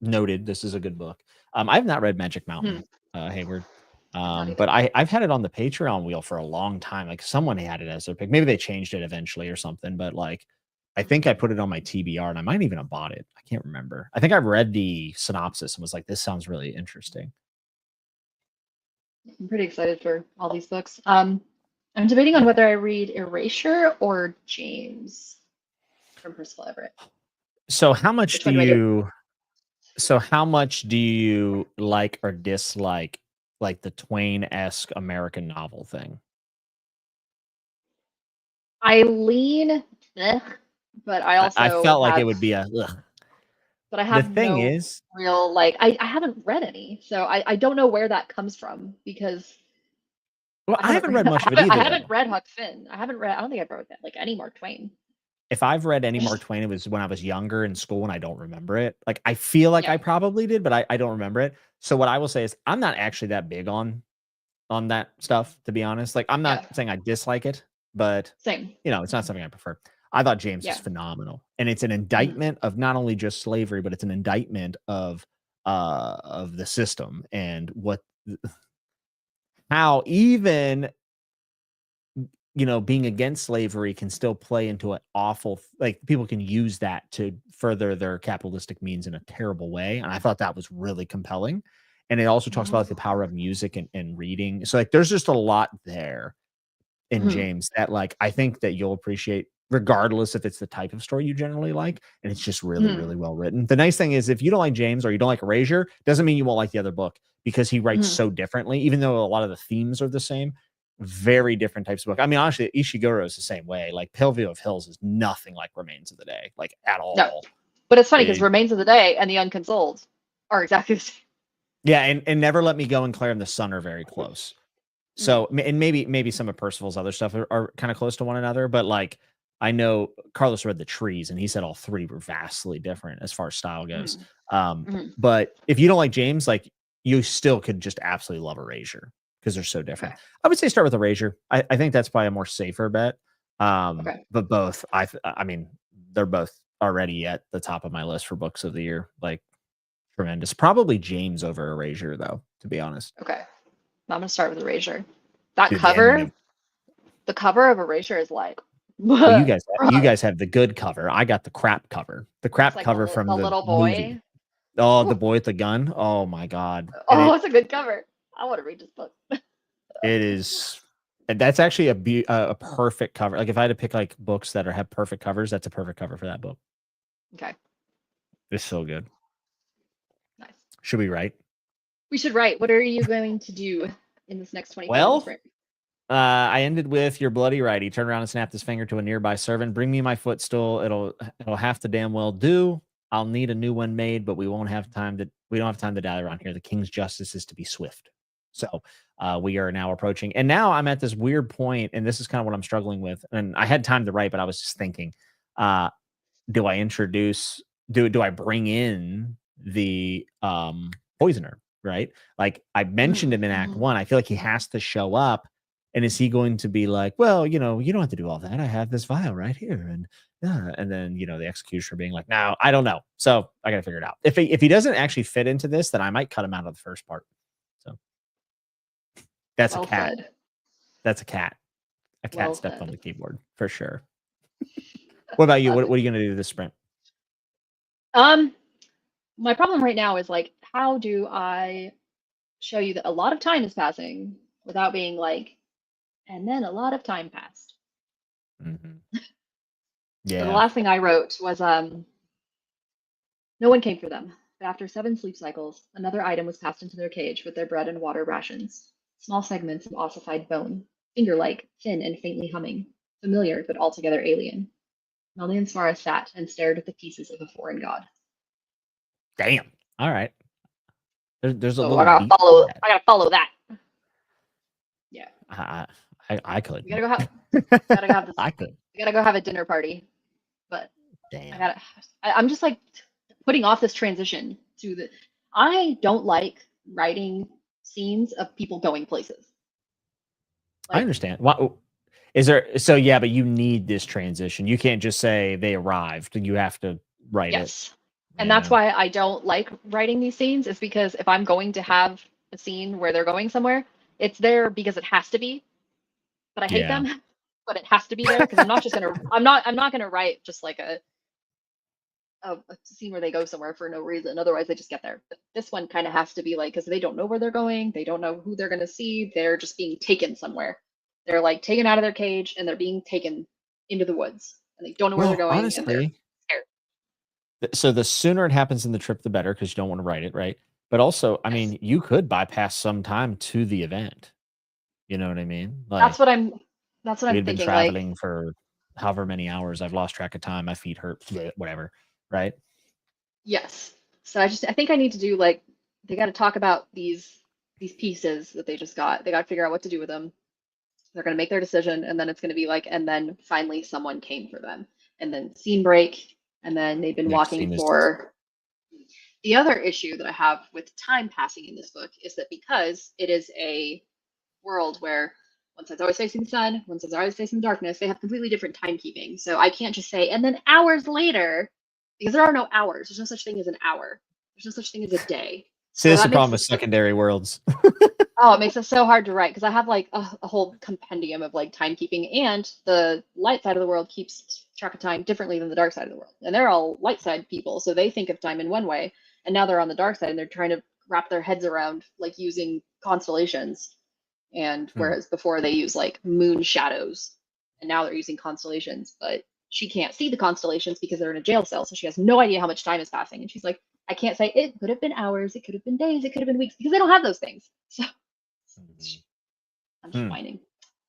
noted. This is a good book. I have not read Magic Mountain, Hayward. But I've had it on the Patreon wheel for a long time. Like someone had it as their pick. Maybe they changed it eventually or something, but like I think I put it on my TBR and I might even have bought it. I can't remember. I think I read the synopsis and was like, this sounds really interesting. I'm pretty excited for all these books. I'm debating on whether I read Erasure or James from Percival Everett. So how much do you like or dislike like the Twain-esque American novel thing? I lean, but I also I felt like it would be a ugh. But I have the thing no is real like I haven't read any, so I don't know where that comes from because I haven't read much of it either. I haven't read Huck Finn. I don't think I've read like any Mark Twain. If I've read any Mark Twain, it was when I was younger in school and I don't remember it. Like I feel like I probably did, but I don't remember it. So what I will say is I'm not actually that big on that stuff, to be honest. Like I'm not saying I dislike it, but same. You know, it's not something I prefer. I thought James was phenomenal. And it's an indictment of not only just slavery, but it's an indictment of the system and how even being against slavery can still play into an awful, like people can use that to further their capitalistic means in a terrible way. And I thought that was really compelling. And it also talks about like, the power of music and reading. So like, there's just a lot there in James that like, I think that you'll appreciate regardless if it's the type of story you generally like. And it's just really, really well written. The nice thing is if you don't like James or you don't like Erasure, doesn't mean you won't like the other book because he writes so differently, even though a lot of the themes are the same. Very different types of book. I mean, honestly, Ishiguro is the same way. Like Pale of Hills is nothing like Remains of the Day, like at all. No. But it's funny because Remains of the Day and The Unconsoled are exactly the same. Yeah, and Never Let Me Go and Claire and the Sun are very close. So, and maybe some of Percival's other stuff are kind of close to one another, but like I know Carlos read The Trees and he said all three were vastly different as far as style goes. But if you don't like James, like you still could just absolutely love Erasure because they're so different. I would say start with Erasure. I think that's probably a more safer bet. But both, I mean, they're both already at the top of my list for books of the year. Like tremendous. Probably James over Erasure, though, to be honest. Okay. I'm gonna start with Erasure. That cover, the cover of Erasure is like. Well, you guys have the good cover. I got the crap cover. The crap cover from the little boy. movie. Oh, the boy with the gun. Oh my God. Oh, it's a good cover. I want to read this book. It is. And that's actually a perfect cover. Like if I had to pick like books that have perfect covers, that's a perfect cover for that book. Okay. It's so good. Nice. Should we write? We should write. What are you going to do in this next 24 hours Well, sprint? I ended with your bloody right. He turned around and snapped his finger to a nearby servant. Bring me my footstool. It'll have to damn well do. I'll need a new one made, but we don't have time to dally around here. The king's justice is to be swift. So we are now approaching, and now I'm at this weird point, and this is kind of what I'm struggling with. And I had time to write, but I was just thinking, do I bring in the poisoner, right? Like I mentioned him in Act 1. I feel like he has to show up. And is he going to be like, well, you don't have to do all that. I have this vial right here. And then, the executioner being like, no, I don't know. So I got to figure it out. If he doesn't actually fit into this, then I might cut him out of the first part. So that's Well a cat. said. That's a cat. A cat Well stepped said. on the keyboard for sure. What about you? What are you going to do this sprint? My problem right now is like, how do I show you that a lot of time is passing without being like, and then a lot of time passed. Mm-hmm. So the Yeah. last thing I wrote was no one came for them. But after 7 sleep cycles, another item was passed into their cage with their bread and water rations. Small segments of ossified bone, finger-like, thin and faintly humming, familiar but altogether alien. Melody and Svara sat and stared at the pieces of a foreign god. Damn. All right. There's a Oh, little beat to that. I gotta follow that. Yeah. I could. We gotta go have this. I could. We gotta go have a dinner party. But Damn. I'm just like putting off this transition to the. I don't like writing scenes of people going places. I understand. What is there? So yeah, but you need this transition. You can't just say they arrived. You have to write it. Yes. And that's why I don't like writing these scenes, is because if I'm going to have a scene where they're going somewhere, it's there because it has to be. But I hate them. But it has to be there because I'm not gonna write just like a scene where they go somewhere for no reason. Otherwise they just get there. But this one kind of has to be like, because they don't know where they're going, they don't know who they're gonna see, they're just being taken somewhere. They're like taken out of their cage and they're being taken into the woods and they don't know where they're going. Honestly, and they're scared. So the sooner it happens in the trip, the better, because you don't want to write it, right? But also, I mean, you could bypass some time to the event. You know what I mean? Like, that's what I'm we've been thinking. traveling Like, for however many hours. I've lost track of time. My feet hurt. Whatever, right? yes. So I think I need to do like, they got to talk about these pieces that they just got. They got to figure out what to do with them. They're going to make their decision, and then it's going to be like, and then finally someone came for them, and then scene break, and then they've been Next walking scene is for. The other issue that I have with time passing in this book is that because it is a world where one side's always facing the sun, one side's always facing the darkness, they have completely different timekeeping. So I can't just say, and then hours later, because there are no hours. There's no such thing as an hour. There's no such thing as a day. See, So this is that the makes problem with this like, secondary worlds. oh, it makes it so hard to write because I have like a whole compendium of like timekeeping, and the light side of the world keeps track of time differently than the dark side of the world. And they're all light side people, so they think of time in one way, and now they're on the dark side and they're trying to wrap their heads around like using constellations. And whereas before they use like moon shadows, and now they're using constellations, but she can't see the constellations because they're in a jail cell, so she has no idea how much time is passing. And she's like, I can't say it could have been hours, it could have been days, it could have been weeks, because they don't have those things. So I'm just whining.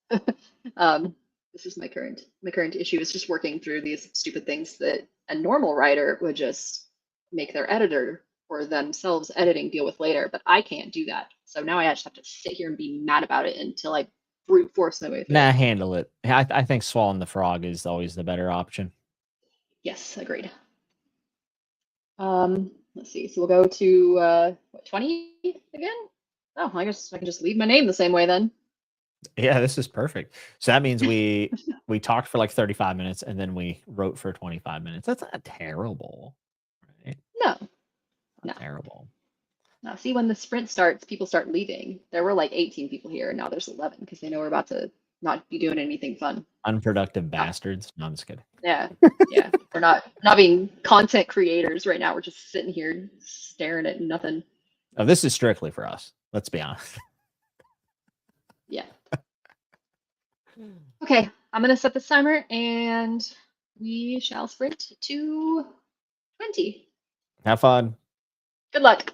This is my current issue, is just working through these stupid things that a normal writer would just make their editor or themselves editing deal with later, but I can't do that. So now I just have to sit here and be mad about it until I brute force my way through. Nah, handle it. I think swallowing the frog is always the better option. Yes, agreed. Let's see. So we'll go to what, 20 again? Oh, I guess I can just leave my name the same way then. Yeah, this is perfect. So that means we talked for like 35 minutes and then we wrote for 25 minutes. That's not terrible, right? No. Terrible. Now, see, when the sprint starts, people start leaving. There were like 18 people here, and now there's 11 because they know we're about to not be doing anything fun. Unproductive bastards. No, I'm just kidding. Yeah, yeah. We're not being content creators right now. We're just sitting here staring at nothing. Oh, this is strictly for us. Let's be honest. Yeah. Okay, I'm gonna set this timer and we shall sprint to 20. Have fun. Good luck.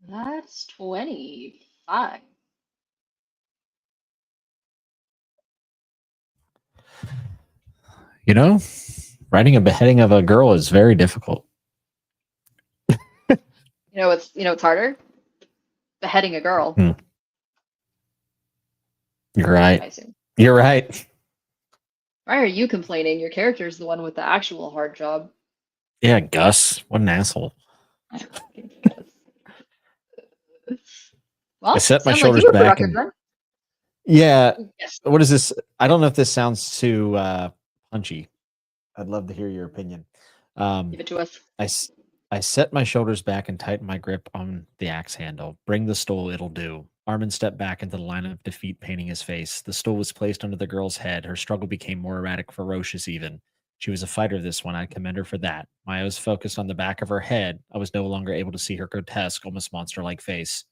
That's 25. You know, writing a beheading of a girl is very difficult. It's harder? Beheading a girl, You're I right. assume. You're right. Why are you complaining? Your character's the one with the actual hard job. Yeah, Gus. What an asshole. Well, I set my sounds like you shoulders were back productive and then. yeah. Yes. What is this? I don't know if this sounds too punchy. I'd love to hear your opinion. Give it to us. I set my shoulders back and tighten my grip on the axe handle. Bring the stool, it'll do. Armin stepped back into the line of defeat, painting his face. The stool was placed under the girl's head. Her struggle became more erratic, ferocious even. She was a fighter, this one. I commend her for that. My eyes focused on the back of her head. I was no longer able to see her grotesque, almost monster like face.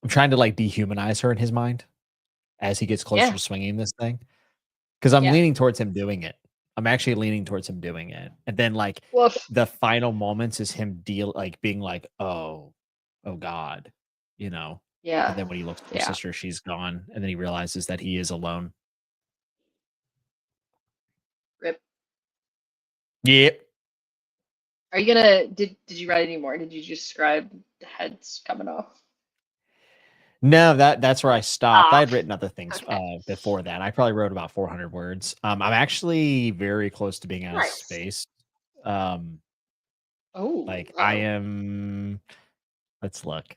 I'm trying to like dehumanize her in his mind as he gets closer Yeah. to swinging this thing because I'm Yeah. leaning towards him doing it. I'm actually leaning towards him doing it. And then like Woof. the final moments is him being like, oh God, Yeah. And then when he looks for his Yeah. sister, she's gone. And then he realizes that he is alone. Rip. Yep. Are you gonna did you write any more? Did you just describe the heads coming off? No, that's where I stopped. I Ah, had written other things okay. before that. I probably wrote about 400 words. I'm actually very close to being out of Nice. space. Oh, Like I am. Let's look.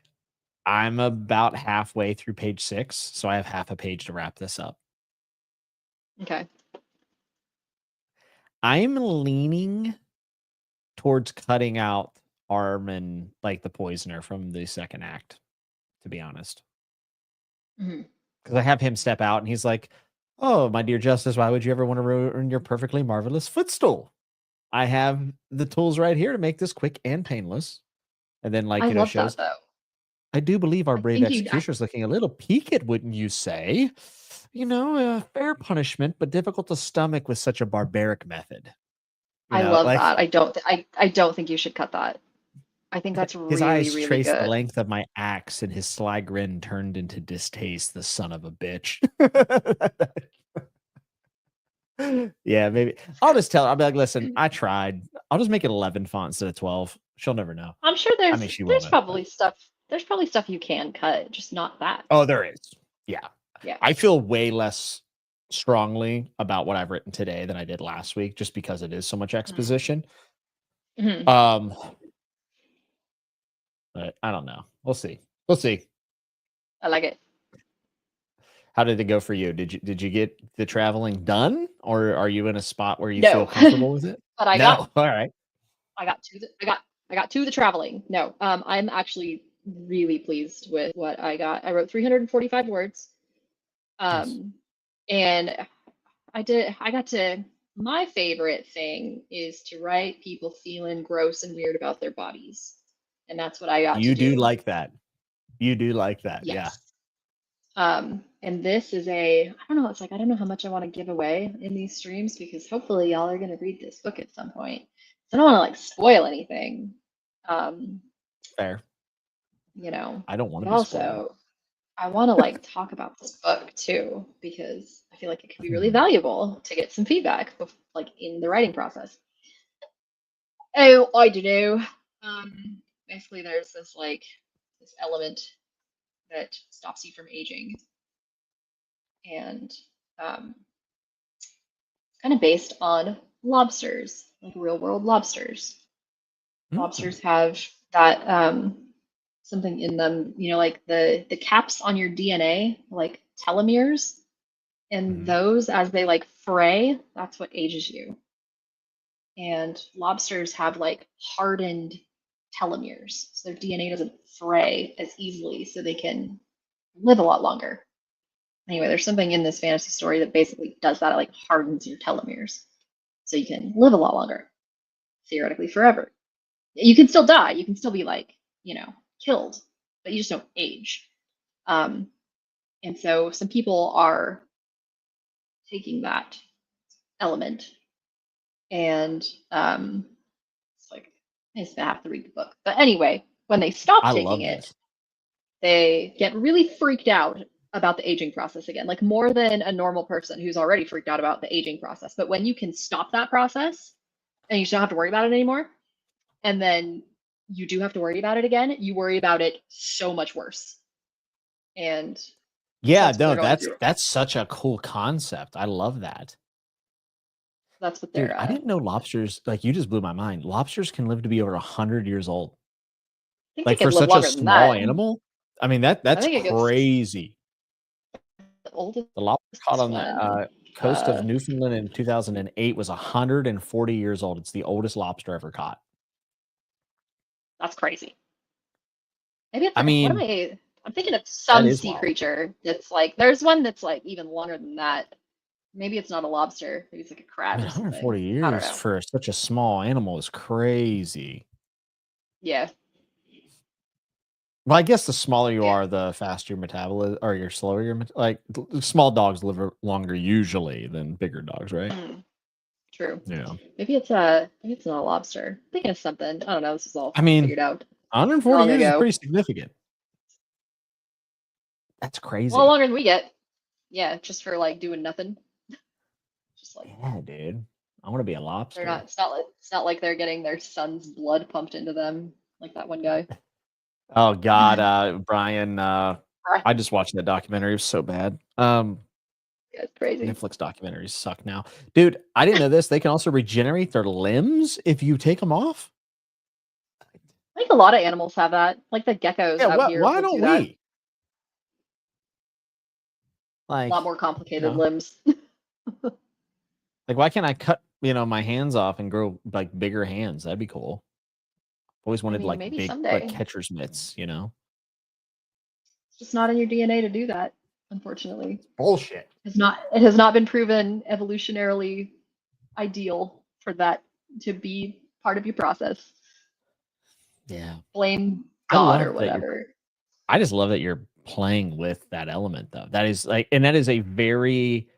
I'm about halfway through page 6, so I have half a page to wrap this up. okay. I'm leaning towards cutting out Armin, like the poisoner from the second act, to be honest. Because I have him step out and he's like, oh, my dear Justice, why would you ever want to ruin your perfectly marvelous footstool? I have the tools right here to make this quick and painless. And then, like, I love shows, that though. I do believe our I brave think you. executioner is looking a little peaked, wouldn't you say? Fair punishment, but difficult to stomach with such a barbaric method. I love Like that. I don't think you should cut that. I think that's his really, eyes really traced the good. length of my axe, and his sly grin turned into distaste. The son of a bitch. Yeah, maybe I'll just tell her. I'll be like, listen, I tried. I'll just make it 11 font instead of 12. She'll never know. I'm sure I mean, she there's won't. probably stuff you can cut, just not that. Oh, there is. Yeah. Yeah. I feel way less strongly about what I've written today than I did last week, just because it is so much exposition. Mm-hmm. But I don't know. We'll see. We'll see. I like it. How did it go for you? Did you get the traveling done, or are you in a spot where you No. feel comfortable with it? But I No. All right. got to the traveling. No. I'm actually really pleased with what I got. I wrote 345 words. Nice. And my favorite thing is to write people feeling gross and weird about their bodies. And that's what I got to You do do. like that. You do like that. Yeah. Yes. And this is I don't know, I don't know how much I want to give away in these streams because hopefully y'all are going to read this book at some point. So I don't want to spoil anything. Fair. I don't want But to be spoiled. also I want to talk about this book too because I feel like it could be really valuable to get some feedback in the writing process. Oh, I don't know. Basically there's this element that stops you from aging. And kind of based on lobsters, like real world lobsters. Lobsters have that something in them, like the caps on your DNA, like telomeres, and those as they fray, that's what ages you. And lobsters have hardened telomeres, so their DNA doesn't fray as easily, so they can live a lot longer. Anyway, there's something in this fantasy story that basically does that. It hardens your telomeres, so you can live a lot longer, theoretically forever. You can still die. You can still be killed, but you just don't age. And so some people are taking that element and I just have to read the book. But anyway, when they stop I taking love it, this. they get really freaked out about the aging process again, like more than a normal person who's already freaked out about the aging process. But when you can stop that process and you don't have to worry about it anymore, and then you do have to worry about it again, you worry about it so much worse. And Yeah, that's what no, they're going through. that's such a cool concept. I love that. That's what Dude, they're I didn't know lobsters, like you just blew my mind. Lobsters can live to be over 100 years old. I think they Like for could live such a longer than small that. animal. I mean, I that's think it goes crazy. the oldest The lobster caught on the one. coast of Newfoundland in 2008 was 140 years old. It's the oldest lobster ever caught. That's crazy. Maybe it's I like what am mean, I? I'm thinking of that some is sea wild. creature that's like there's one that's like even longer than that. Maybe it's not a lobster. Maybe it's like a I crab mean, or 140 something. I don't years know. for such a small animal is crazy. Yeah. Well, I guess the smaller you Yeah. are, the faster your metabolism, or your slower your like. Small dogs live longer usually than bigger dogs, right? Mm, true. Yeah. Maybe it's not a lobster. I'm thinking of something. I don't know. This was all I mean, figured out 140 long years is ago. pretty significant. That's Well, crazy. longer than we get. Yeah, just for like doing nothing. Just like Yeah, dude. I want to be a they're not. lobster. It's not like they're getting their son's blood pumped into them like that one guy. Oh God, Brian. Right. I just watched that documentary. It was so bad. It's crazy. Netflix documentaries suck now, dude. I didn't know this. They can also regenerate their limbs if you take them off. I think a lot of animals have that. Like the geckos Yeah. out What? here Why will don't do that. we? A lot Like, more you complicated know, limbs. like why can't I cut my hands off and grow like bigger hands? That'd be cool. Always I wanted mean, like maybe big like someday. catcher's mitts. You know. It's just not in your DNA to do that, unfortunately. Bullshit. It has not been proven evolutionarily ideal for that to be part of your process. Yeah. Blame I God or love that you're whatever. I just love that you're playing with that element though. That is like, and that is a very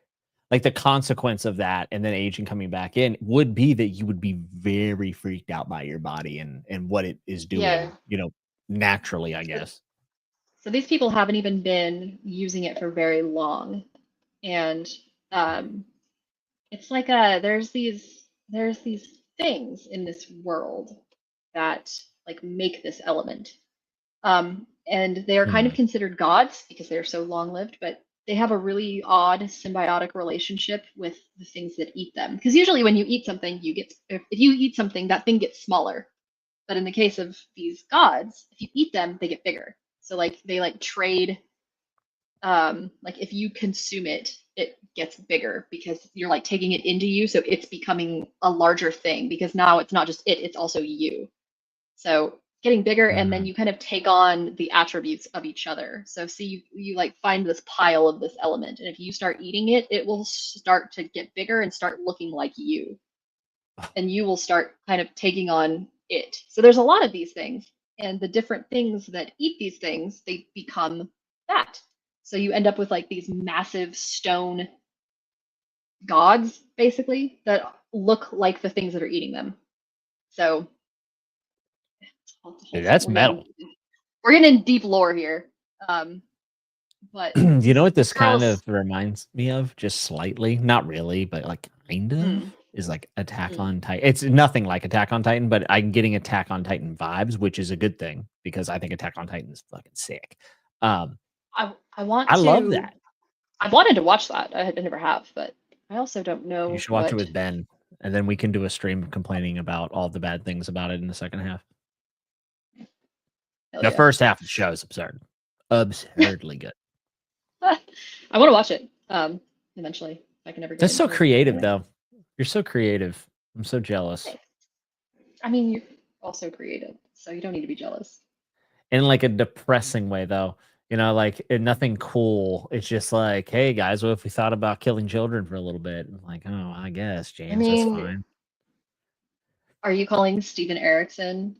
like the consequence of that, and then aging coming back in would be that you would be very freaked out by your body and what it is Yeah. doing, naturally, I So, guess. so these people haven't even been using it for very long. And um, it's like there's these things in this world that like make this element. And they are kind of Hmm. considered gods because they're so long lived, but they have a really odd symbiotic relationship with the things that eat them. Because usually when you eat something, if you eat something, that thing gets smaller. But in the case of these gods, if you eat them, they get bigger. So like they like trade like if you consume it, it gets bigger because you're like taking it into you, so it's becoming a larger thing because now it's not just it's also you. So getting bigger, and then Hmm. you kind of take on the attributes of each other. So see, you like find this pile of this element, and if you start eating it, it will start to get bigger and start looking like you, and you will start kind of taking on it. So there's a lot of these things, and the different things that eat these things, they become that. So you end up with like these massive stone gods, basically, that look like the things that are eating them. So it's a whole Dude, thing. that's metal. We're getting in deep lore here. Um, but You know what this this kind girl's of reminds me of? Just slightly, not really, but like kind of mm, is like Attack mm. on Titan. It's nothing like Attack on Titan, but I'm getting Attack on Titan vibes, which is a good thing because I think Attack on Titan is fucking sick. Um, I want I love to. that. I wanted to watch that. I never have, but I also don't You know should watch it what. with Ben, and then we can do a stream complaining about all the bad things about it in the second half. Hell The yeah! first half of the show is absurd, absurdly good. I want to watch it. Eventually, if I can ever get That's so into it. creative, though. You're so creative. I'm so jealous. I mean, you're also creative, so you don't need to be jealous. In like a depressing way, though. Like nothing cool. It's just like, hey guys, what if we thought about killing children for a little bit? I'm like, oh, I guess, I James, that's mean, fine. are you calling Steven Erikson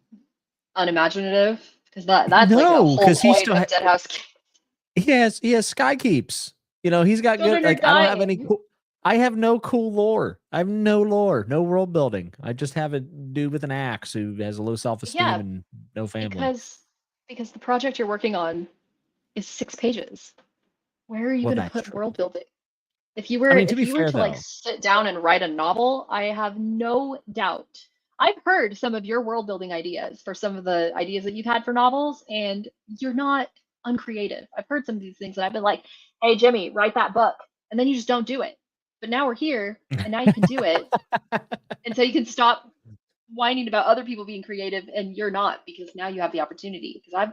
unimaginative? Because that's like a No, whole because he point still of Dead House Kids. he has sky keeps. He's got good. Children are Like I don't have any dying. cool. I have no cool lore. I have no lore, no world building. I just have a dude with an axe who has a low self esteem Yeah, and no family. Because the project you're working on is 6 pages. Where are you Well, going to that's put true. world building? If I mean, to if be you were fair to like though, sit down and write a novel, I have no doubt. I've heard some of your world building ideas for some of the ideas that you've had for novels, and you're not uncreative. I've heard some of these things, and I've been like, "Hey, Jimmy, write that book," and then you just don't do it. But now we're here, and now you can do it, and so you can stop whining about other people being creative and you're not, because now you have the opportunity. Because I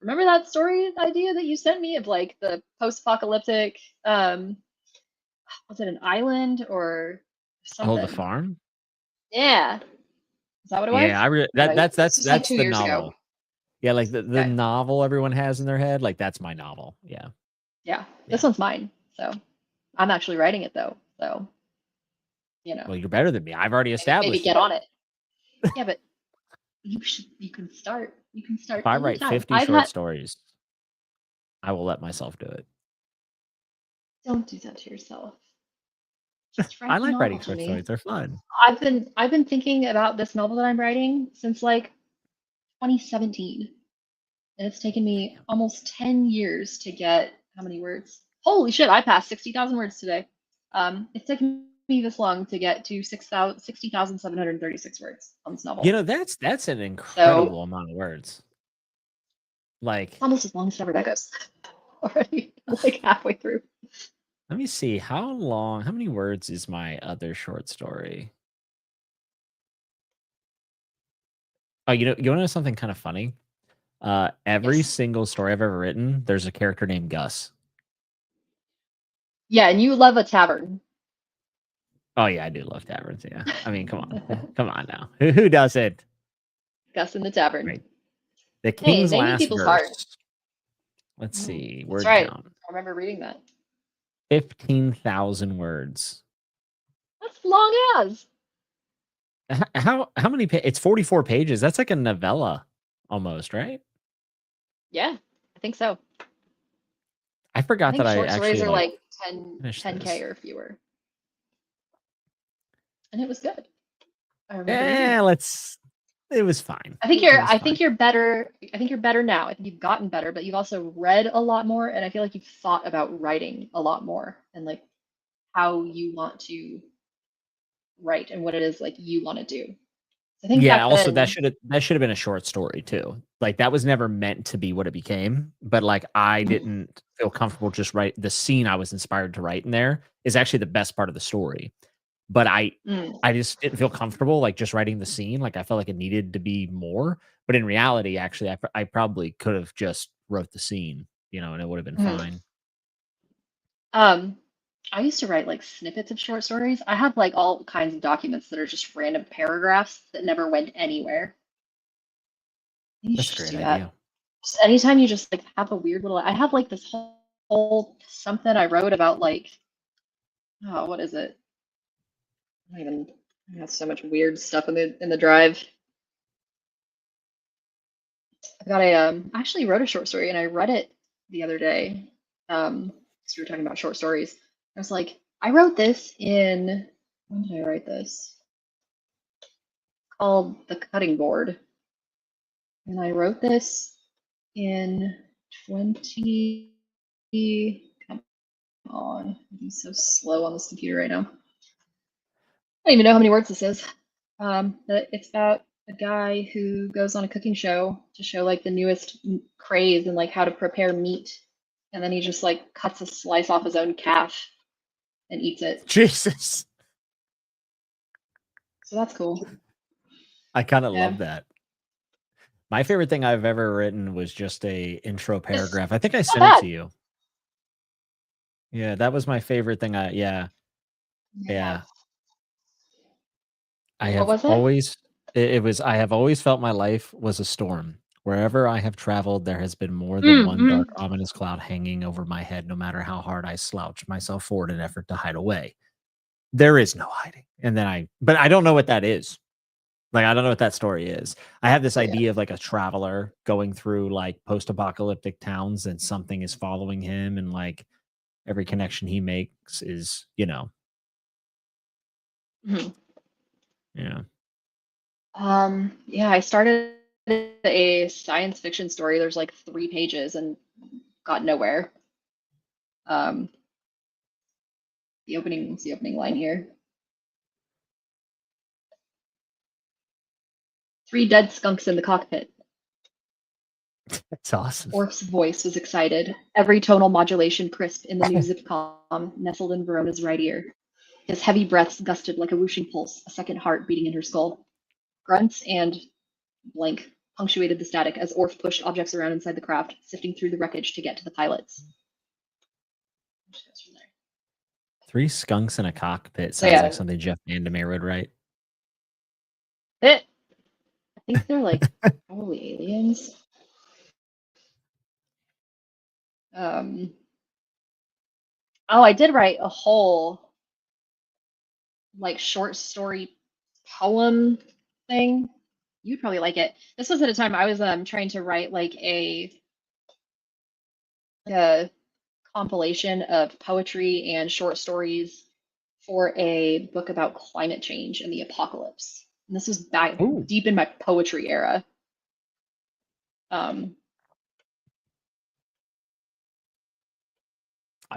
remember that story idea that you sent me of like the post-apocalyptic, was it an island or oh, the something? farm. Yeah. Is that what it was? Yeah, Anyway, this was like that's 2 the years ago. novel. Yeah, like the Okay. novel everyone has in their head, like that's my novel. Yeah, Yeah. This yeah. one's mine. So I'm actually writing it though. So, Well, you're better than me. I've already maybe established get it. on it. Yeah, but you can start. You can If start I write anytime. 50 short stories, I will let myself do it. Don't do that to yourself. Just I write the like novel, writing short Jimmy. stories. They're fun. I've been thinking about this novel that I'm writing since like 2017. And it's taken me almost 10 years to get how many words? Holy shit, I passed 60,000 words today. It's taken me this long to get to 60,736 words on this You novel. know, that's an So incredible amount of words. Like, it's almost as long as Never Goes already, like halfway through. let me see how many words is my other short story? Oh, you wanna know something kind of funny? Every Yes. single story I've ever written, there's a character named Gus. Yeah, and you love a tavern. Oh yeah, I do love taverns. Yeah, I mean, come on, come on now. Who doesn't? Gus in the tavern. Right. The Hey, King's naming Last people's hard. Verse. Let's Mm, see, that's word right. count. I remember reading that. 15,000 words. That's long as. How many it's 44 pages. That's like a novella almost, right? Yeah, I think so. I I forgot think that I short stories actually are like like 10, finished 10K this. or fewer. And it was good. I remember reading Eh, it. it was fine. I think It you're was I fine. think you're better. I think you're better now. I think you've gotten better, but you've also read a lot more, and I feel like you've thought about writing a lot more and like how you want to write and what it is like you want to do. I think Yeah, back also then, that should have been a short story too. Like that was never meant to be what it became, but like I Mhm. didn't feel comfortable just write the scene I was inspired to write in there is actually the best part of the story. But Mm, I just didn't feel comfortable like just writing the scene. Like I felt like it needed to be more. But in reality, actually, I probably could have just wrote the scene, and it would have been mhm. fine. Um, I used to write like snippets of short stories. I have like all kinds of documents that are just random paragraphs that never went anywhere. You That's should a just great do that. idea. Just anytime you just like have a weird little, I have like this whole something I wrote about like, oh, what is it? I don't even, I have so much weird stuff in the drive. I got I actually wrote a short story and I read it the other day. Because we were talking about short stories. I was like, I wrote this in, when did I write this? Called The Cutting Board. And I wrote this in 20, come on, I'm so slow on this computer right now. I don't even know how many words this is. But it's about a guy who goes on a cooking show to show like the newest craze and like how to prepare meat, and then he just like cuts a slice off his own calf and eats it. Jesus. So that's cool. I kind of Yeah, love that. My favorite thing I've ever written was just a intro it's paragraph. I think I not sent it to bad. you. Yeah, that was my favorite thing. Yeah. Yeah. I What have was it? always it was I have always felt my life was a storm. Wherever I have traveled, there has been more than one dark, Mm-hmm. ominous cloud hanging over my head, no matter how hard I slouch myself forward in an effort to hide away. There is no hiding. And then but I don't know what that is. Like, I don't know what that story is. I have this Oh yeah. idea of like a traveler going through like post-apocalyptic towns and something is following him and like every connection he makes is, Mhm. yeah. Yeah, I started a science fiction story. There's like 3 pages and got nowhere. The opening line here. 3 dead skunks in the cockpit. That's awesome. Orf's voice was excited, every tonal modulation crisp in the new zip comm nestled in Verona's right ear. His heavy breaths gusted like a whooshing pulse, a second heart beating in her skull. Grunts and blank punctuated the static as Orf pushed objects around inside the craft, sifting through the wreckage to get to the pilots. 3 skunks in a cockpit sounds like something Jeff Vandermeer would write. I think they're like probably aliens. Oh, I did write a whole like short story poem thing. You'd probably like it. This was at a time I was trying to write like a compilation of poetry and short stories for a book about climate change and the apocalypse. And this was back deep in my poetry era. I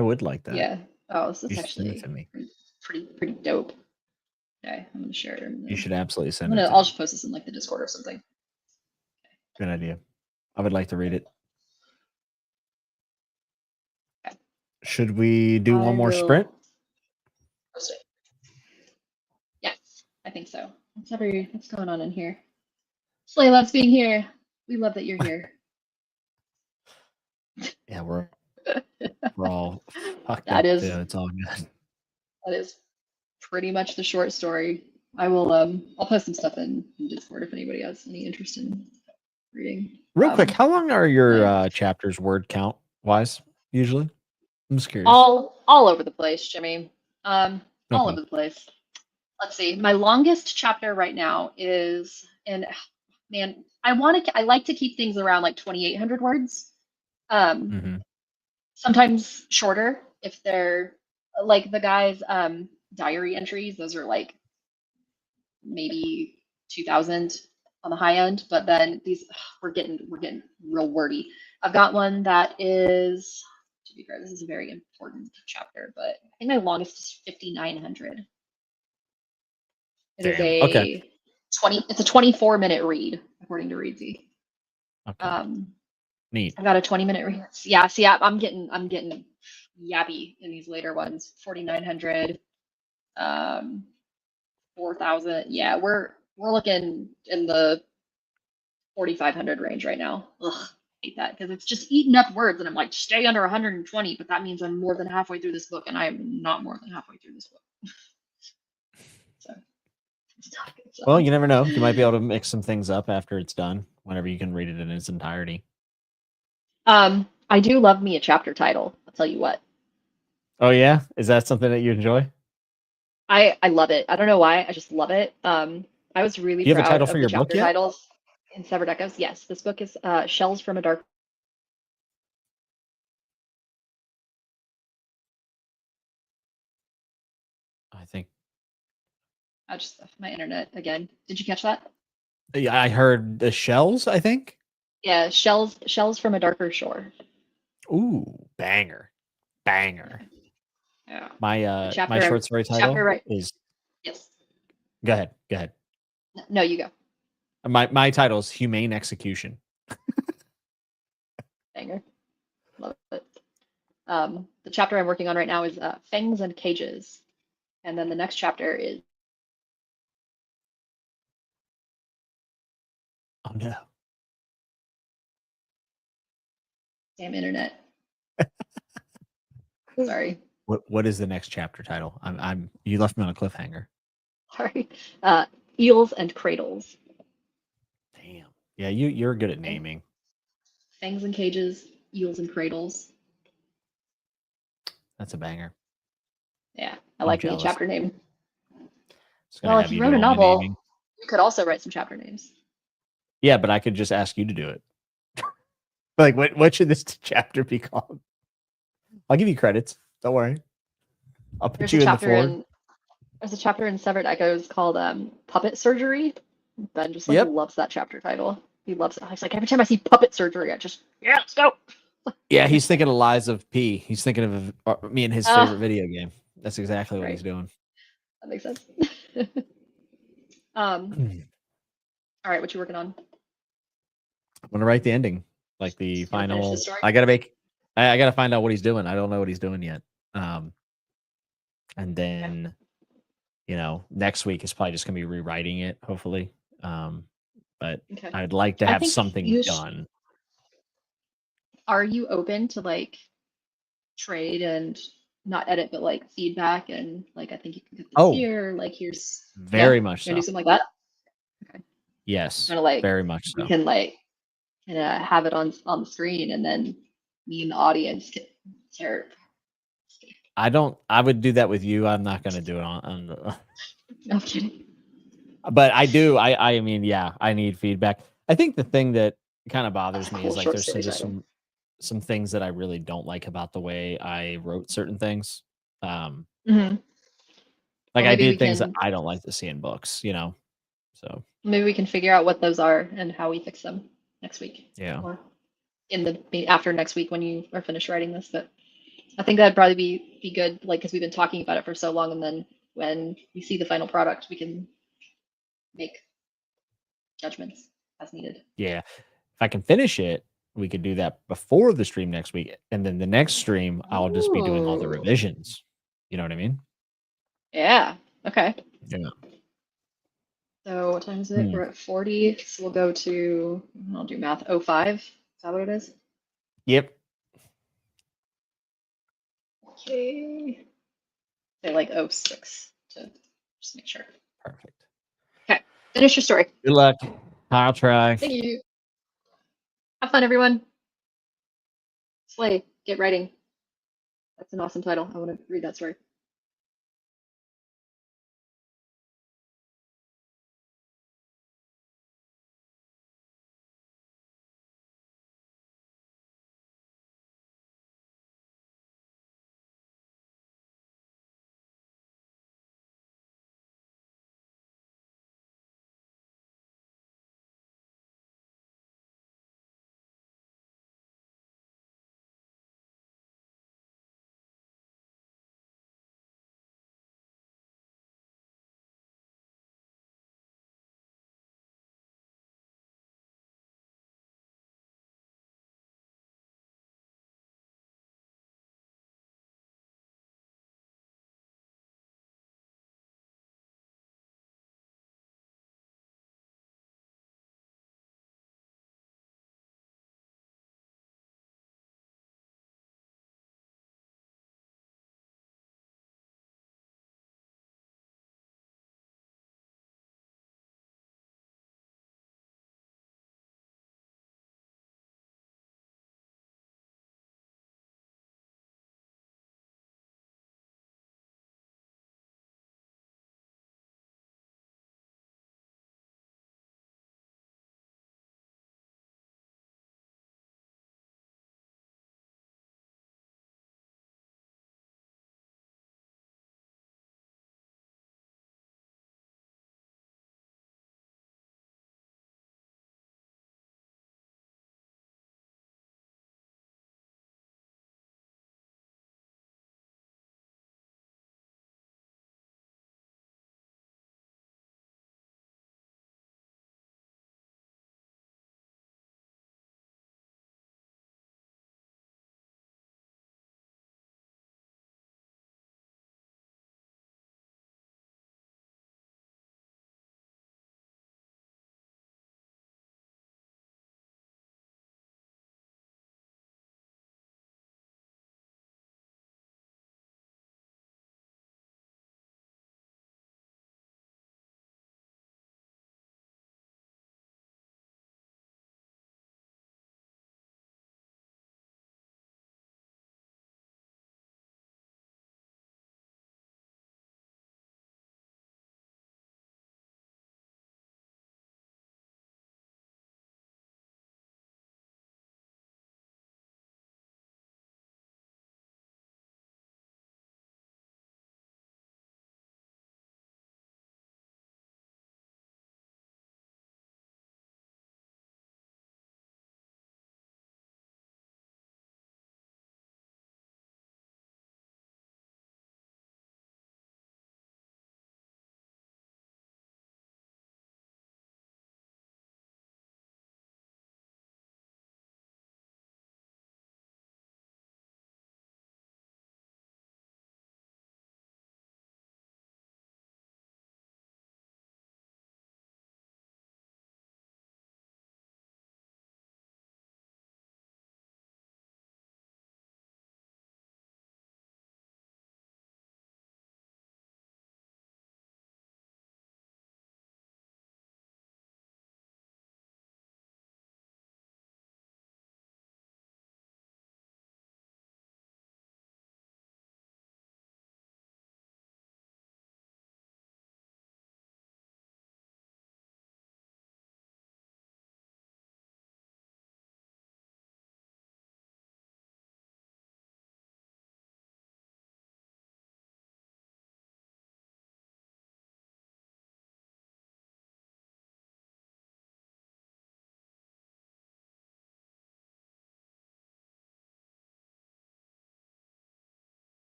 would like that. Yeah. Oh, this is You actually send it to me. pretty dope. Okay, I'm gonna share it. You should absolutely send it. I'll just post this in like the Discord or something. Good idea. I would like to read it. Okay. Should we do one more sprint? Post it. Yes, I think so. What's going on in here? Slay loves being here. We love that you're here. Yeah, we're all fucked that up is, too. It's all good. That is pretty much the short story. I will I'll post some stuff in Discord if anybody has any interest in reading. Real quick, how long are your chapters word count wise usually? I'm just curious. All over the place, Jimmy. All over the place. Let's see. My longest chapter right now is, and man, I like to keep things around like 2,800 words. Sometimes shorter if they're like the guy's diary entries. Those are like maybe 2,000 on the high end, but then these we're getting real wordy. I've got one that is, to be fair, this is a very important chapter, but I think my longest is 5,900. It is a 24-minute read according to Reedsy. Okay. Neat. I got a 20-minute read. Yeah, see, I'm getting yappy in these later ones. 4,900, 4,000. Yeah, we're looking in the 4,500 range right now. Ugh, I hate that because it's just eating up words, and I'm like, stay under 120, but that means I'm more than halfway through this book, and I am not more than halfway through this book. So, well, you never know. You might be able to mix some things up after it's done. Whenever you can read it in its entirety. I do love me a chapter title. I'll tell you what. Oh yeah, is that something that you enjoy? I love it. I don't know why. I just love it. I was really proud you have a title of for the your chapter book yet? titles in Severed Echoes. Yes, this book is Shells from a Dark. I think. I just my internet again. Did you catch that? Yeah, I heard the shells. I think. Yeah, shells from a darker shore. Ooh, banger. Yeah. My my short story title is. Yes. Go ahead. No, you go. My title is Humane Execution. Banger. Love it. The chapter I'm working on right now is Fangs and Cages, and then the next chapter is. Oh no. Damn internet. Sorry. What is the next chapter title? You left me on a cliffhanger. Sorry. Eels and Cradles. Damn. Yeah, you're good at naming. Fangs and Cages, Eels and Cradles. That's a banger. Yeah, I like the chapter name. Well, if you wrote a novel, you could also write some chapter names. Yeah, but I could just ask you to do it. Like, what should this chapter be called? I'll give you credits. Don't worry. I'll put you in the forward. There's a chapter in Severed Echoes called Puppet Surgery. Ben just loves that chapter title. He loves it. He's like, every time I see puppet surgery, I just, yeah, let's go. Yeah, he's thinking of Lies of P. He's thinking of me and his Oh, favorite video game. That's exactly what he's right. doing. That makes sense. um, all right, what you working on? I'm gonna write the ending, like the You want to finish the final. story? I gotta find out what he's doing. I don't know what he's doing yet. And Okay. then next week is probably just gonna be rewriting it, hopefully. But Okay. I'd like to I have think something done. are you open to like trade and not edit, but like feedback and like, I think you can get this Oh, here. Like, here's, yeah, very much gonna do so. something like that. Okay. Yes, Kind of like very much we so. can like kind of have it on the screen and then me and the audience can share. I would do that with you. I'm not gonna do it on the, No, I'm kidding. but I do. I mean, yeah, I need feedback. I think the thing that kind of bothers me is Cool like short there's story just title. some things that I really don't like about the way I wrote certain things. Um, Hmm. like Well, I did things that I don't like to see in books, So maybe we can figure out what those are and how we fix them next week yeah. or in the after next week when you are finished writing this. But I think that'd probably be good, like because we've been talking about it for so long, and then when we see the final product, we can make judgments as needed. Yeah. If I can finish it, we could do that before the stream next week. And then the next stream, I'll just be doing all the Oh, revisions. You know what I mean? yeah. Okay. Yeah. So what time is it? Hmm. We're at 40. So we'll go to, I'll do math, 05. Is that what it is? Yep. Okay. Say like 06 to just make sure. Perfect. Okay. Finish your story. Good luck. I'll try. Thank you. Have fun, everyone. Slay. Get writing. That's an awesome title. I want to read that story.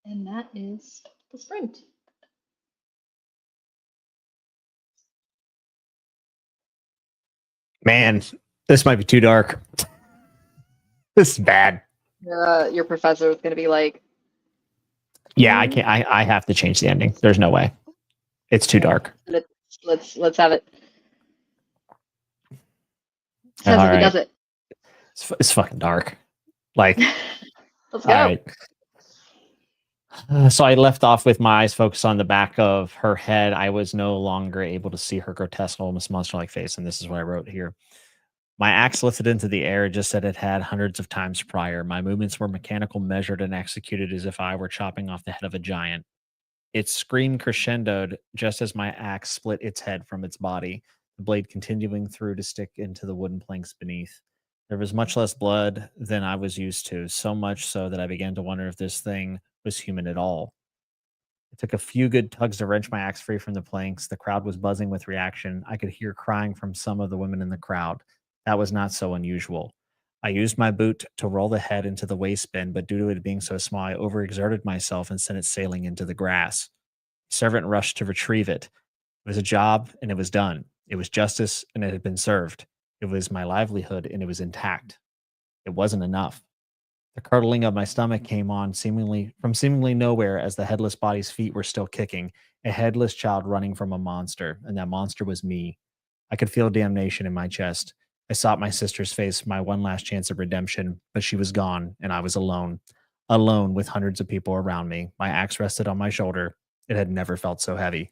And that is the sprint. Man, this might be too dark. This is bad. Your professor is going to be like, Yeah, I can't. I have to change the ending. There's no way. It's too dark. Let's have it. Says if he does it. It's fucking dark. Like, let's go. All right. So I left off with my eyes focused on the back of her head. I was no longer able to see her grotesque, almost monster-like face, and this is what I wrote here. My axe lifted into the air just as it had hundreds of times prior. My movements were mechanical, measured, and executed as if I were chopping off the head of a giant. Its scream crescendoed just as my axe split its head from its body, the blade continuing through to stick into the wooden planks beneath. There was much less blood than I was used to, so much so that I began to wonder if this thing was human at all. It took a few good tugs to wrench my axe free from the planks. The crowd was buzzing with reaction. I could hear crying from some of the women in the crowd. That was not so unusual. I used my boot to roll the head into the waste bin, but due to it being so small, I overexerted myself and sent it sailing into the grass. The servant rushed to retrieve it. It was a job, and it was done. It was justice, and it had been served. It was my livelihood, and it was intact. It wasn't enough. The curdling of my stomach came on seemingly nowhere as the headless body's feet were still kicking, a headless child running from a monster, and that monster was me. I could feel damnation in my chest. I sought my sister's face for my one last chance of redemption, but she was gone, and I was alone. Alone with hundreds of people around me. My axe rested on my shoulder. It had never felt so heavy.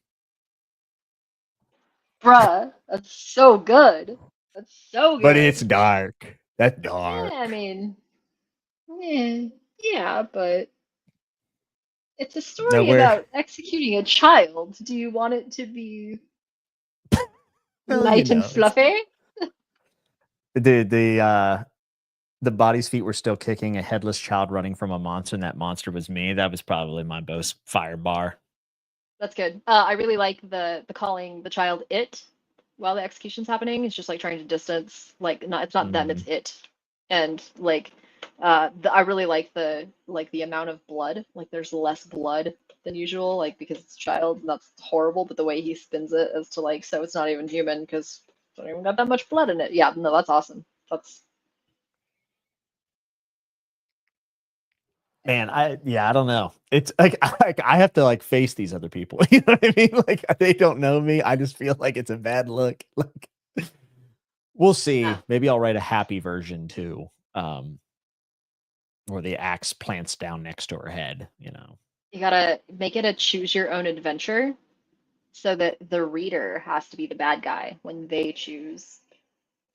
Bruh, that's so good. That's so But good. it's dark. That's dark. Yeah, I mean, yeah, but it's a story about executing a child. Do you want it to be light and fluffy? The body's feet were still kicking, a headless child running from a monster, and that monster was me. That was probably my most fire bar. That's good. I really like the calling the child it while the execution's happening. It's just like trying to distance, like not it's not them, it's it. And like I really like the amount of blood. Like there's less blood than usual, like because it's a child and that's horrible, but the way he spins it as to like so it's not even human because it's not even got that much blood in it. Yeah, no, that's awesome. That's Man, I don't know. It's like I have to like face these other people. You know what I mean? Like they don't know me. I just feel like it's a bad look. Like we'll see. yeah. Maybe I'll write a happy version too. Where the axe plants down next to her head, you know. You gotta make it a choose your own adventure so that the reader has to be the bad guy when they choose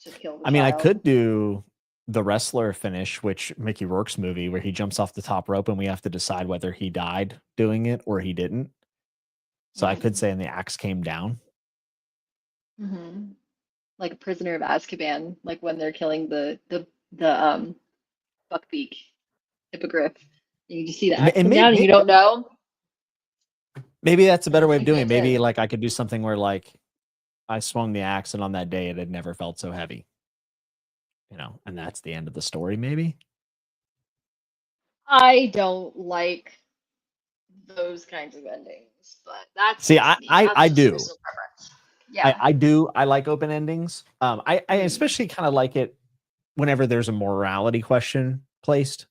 to kill the I mean, I child. could do the wrestler finish, which Mickey Rourke's movie, where he jumps off the top rope and we have to decide whether he died doing it or he didn't. So I could say, and the axe came down. Mm-hmm. Like a prisoner of Azkaban, like when they're killing the buckbeak hippogriff. And you just see the axe come down and you don't know. Maybe that's a better way of Like doing it. that Maybe did. like I could do something where like I swung the axe and on that day it had never felt so heavy. You know, and that's the end of the story, maybe. I don't like those kinds of endings, but that's See, just me. That's I just do. personal preference. Yeah. I do. I like open endings. I especially kind of like it whenever there's a morality question placed.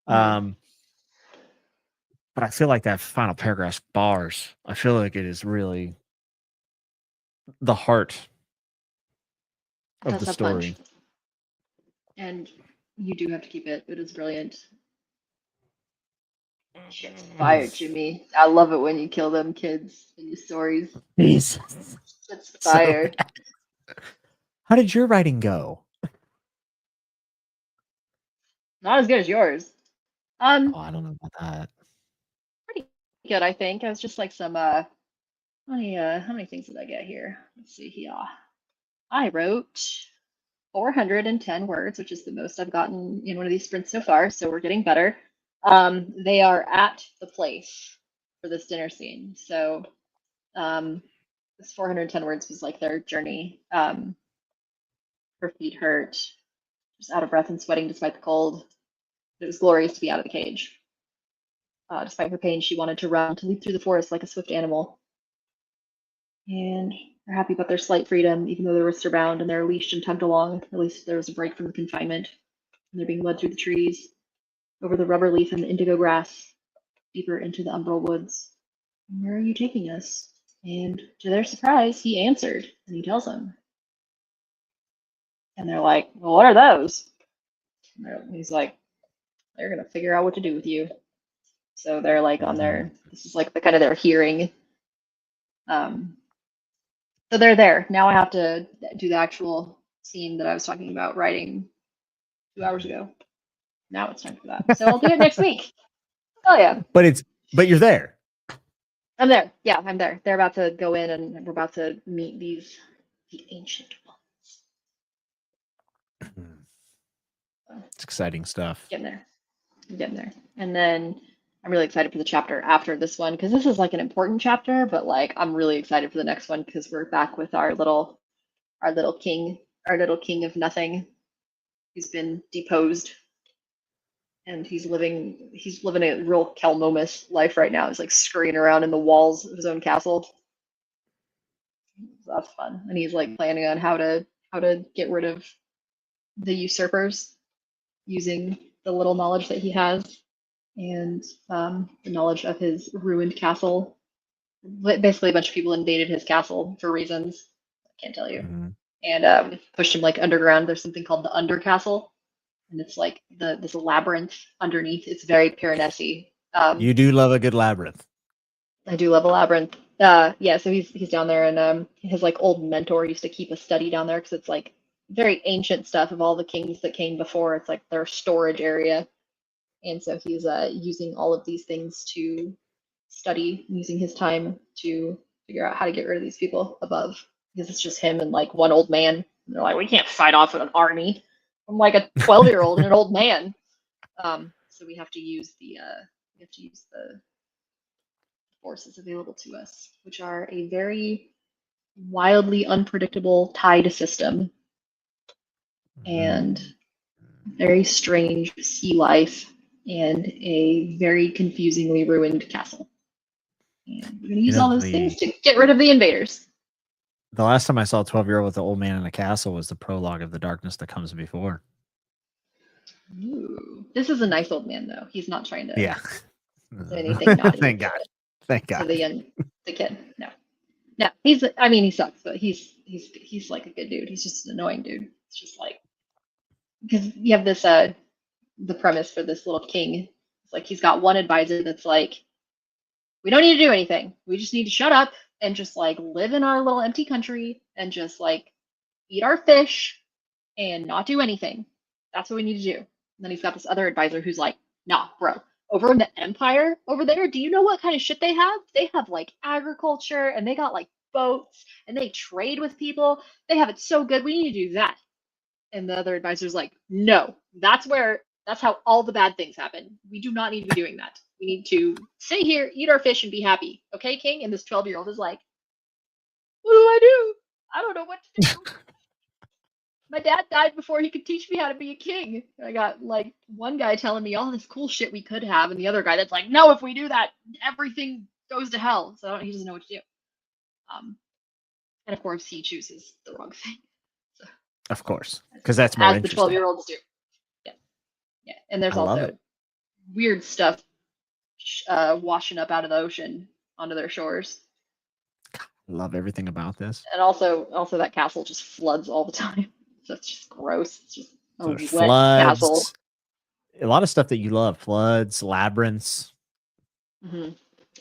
Mhm. But I feel like that final paragraph bars. I feel like it is really the heart It of does the have punch. story. And you do have to keep it. It is brilliant. Shit's fire, Jimmy. I love it when you kill them kids in your stories. Jesus. It's So fire. bad. How did your writing go? Not as good as yours. Oh, I don't know about that. Pretty good, I think. I was just like some how many things did I get here? Let's see here. I wrote 410 words, which is the most I've gotten in one of these sprints so far, so we're getting better. They are at the place for this dinner scene. So this 410 words was like their journey. Her feet hurt, just out of breath and sweating despite the cold. It was glorious to be out of the cage. Despite her pain, she wanted to run, to leap through the forest like a swift animal. And they're happy about their slight freedom, even though their wrists are bound and they're leashed and tugged along. At least there was a break from the confinement. And they're being led through the trees, over the rubber leaf and the indigo grass, deeper into the umbral woods. Where are you taking us? And to their surprise, he answered, and he tells them. And they're like, well, what are those? And he's like, they're going to figure out what to do with you. So they're like on their, this is like the kind of their hearing. So they're there. Now I have to do the actual scene that I was talking about writing 2 hours ago. Now it's time for that. So I'll do it next week. Oh yeah. But you're there. I'm there. Yeah, I'm there. They're about to go in and we're about to meet the ancient ones. It's exciting stuff. I'm getting there. And then I'm really excited for the chapter after this one because this is like an important chapter, but like I'm really excited for the next one because we're back with our little king of nothing who's been deposed. And he's living a real Kelmomus life right now. He's like scurrying around in the walls of his own castle. So that's fun. And he's like planning on how to get rid of the usurpers using the little knowledge that he has and the knowledge of his ruined castle. Basically, a bunch of people invaded his castle for reasons I can't tell you, and pushed him like underground. There's something called the Undercastle, and it's like this labyrinth underneath. It's very Piranesi. You do love a good labyrinth. I do love a labyrinth. Yeah, so he's down there, and his like old mentor used to keep a study down there because it's like very ancient stuff of all the kings that came before. It's like their storage area, and so he's using all of these things to study, using his time to figure out how to get rid of these people above because it's just him and like one old man. And they're like, we can't fight off with an army. I'm like a 12-year-old and an old man. So we have to use the forces available to us, which are a very wildly unpredictable tide system and very strange sea life and a very confusingly ruined castle. And we're going to use all those things to get rid of the invaders. The last time I saw a 12-year-old with an old man in a castle was the prologue of The Darkness That Comes Before. Ooh. This is a nice old man, though. He's not trying to say anything naughty. Thank God. Thank God. To the kid. No. He sucks, but he's like a good dude. He's just an annoying dude. It's just like, because you have this, the premise for this little king. It's like he's got one advisor that's like, we don't need to do anything. We just need to shut up and just like live in our little empty country and just like eat our fish and not do anything. That's what we need to do. And then he's got this other advisor who's like, nah, bro, over in the Empire over there, do you know what kind of shit they have? They have like agriculture and they got like boats and they trade with people. They have it so good. We need to do that. And the other advisor's like, no, that's how all the bad things happen. We do not need to be doing that. We need to stay here, eat our fish, and be happy. Okay, King? And this 12-year-old is like, what do I do? I don't know what to do. My dad died before he could teach me how to be a king. I got like one guy telling me all this cool shit we could have, and the other guy that's like, no, if we do that, everything goes to hell. So he doesn't know what to do. And of course, he chooses the wrong thing. So, of course, because that's more interesting. As the 12-year-olds do. Yeah. And there's also weird stuff washing up out of the ocean onto their shores. Love everything about this. And also that castle just floods all the time. So it's just gross. It's just a wet castle. A lot of stuff that you love. Floods, labyrinths. Mm-hmm.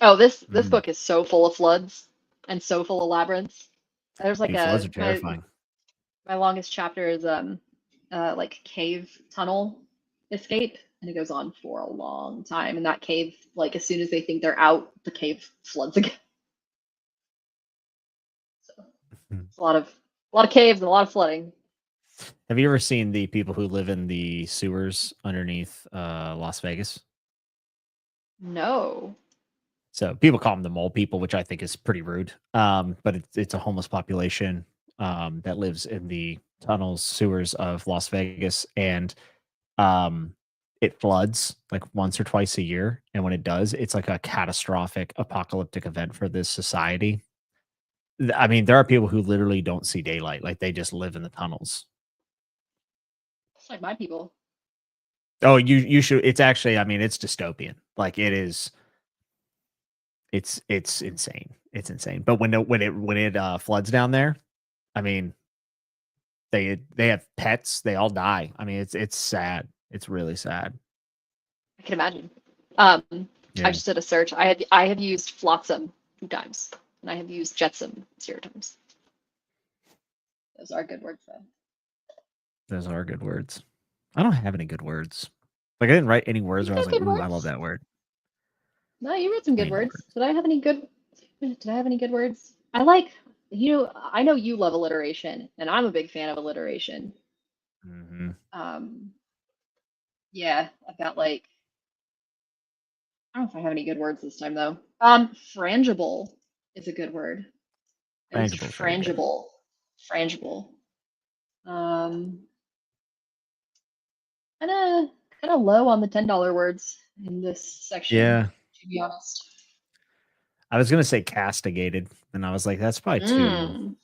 Oh, this book is so full of floods and so full of labyrinths. There's like floods are terrifying. My longest chapter is like cave tunnel escape, and it goes on for a long time. And that cave, like as soon as they think they're out, the cave floods again. So it's a lot of caves and a lot of flooding. Have you ever seen the people who live in the sewers underneath Las Vegas? No. So people call them the mole people, which I think is pretty rude. But it's a homeless population that lives in the tunnels, sewers of Las Vegas, and it floods like once or twice a year, and when it does, it's like a catastrophic apocalyptic event for this society. I mean, there are people who literally don't see daylight, like they just live in the tunnels. It's like my people. Oh, you should. It's actually, I mean, it's dystopian. Like it is. It's insane. It's insane. But when it floods down there, I mean, they have pets. They all die. I mean, it's sad. It's really sad. I can imagine. I Yeah. just did a search. I have used Flotsam 2 times, and I have used Jetsam 0 times. Those are good words, though. Those are good words. I don't have any good words. Like I didn't write any words You where I was got like, good "Ooh, I love words. that word." No, you wrote some I good mean, no words. words. Did I have any good? Did I have any good words? I like. I know you love alliteration, and I'm a big fan of alliteration. Mm-hmm. Yeah, I've got like. I don't know if I have any good words this time though. Frangible is a good word. I used Frangible is very good. frangible. Frangible. Um, kind of low on the $10 words in this section, Yeah, to be honest. I was gonna say castigated, and I was like, "That's probably too Mm,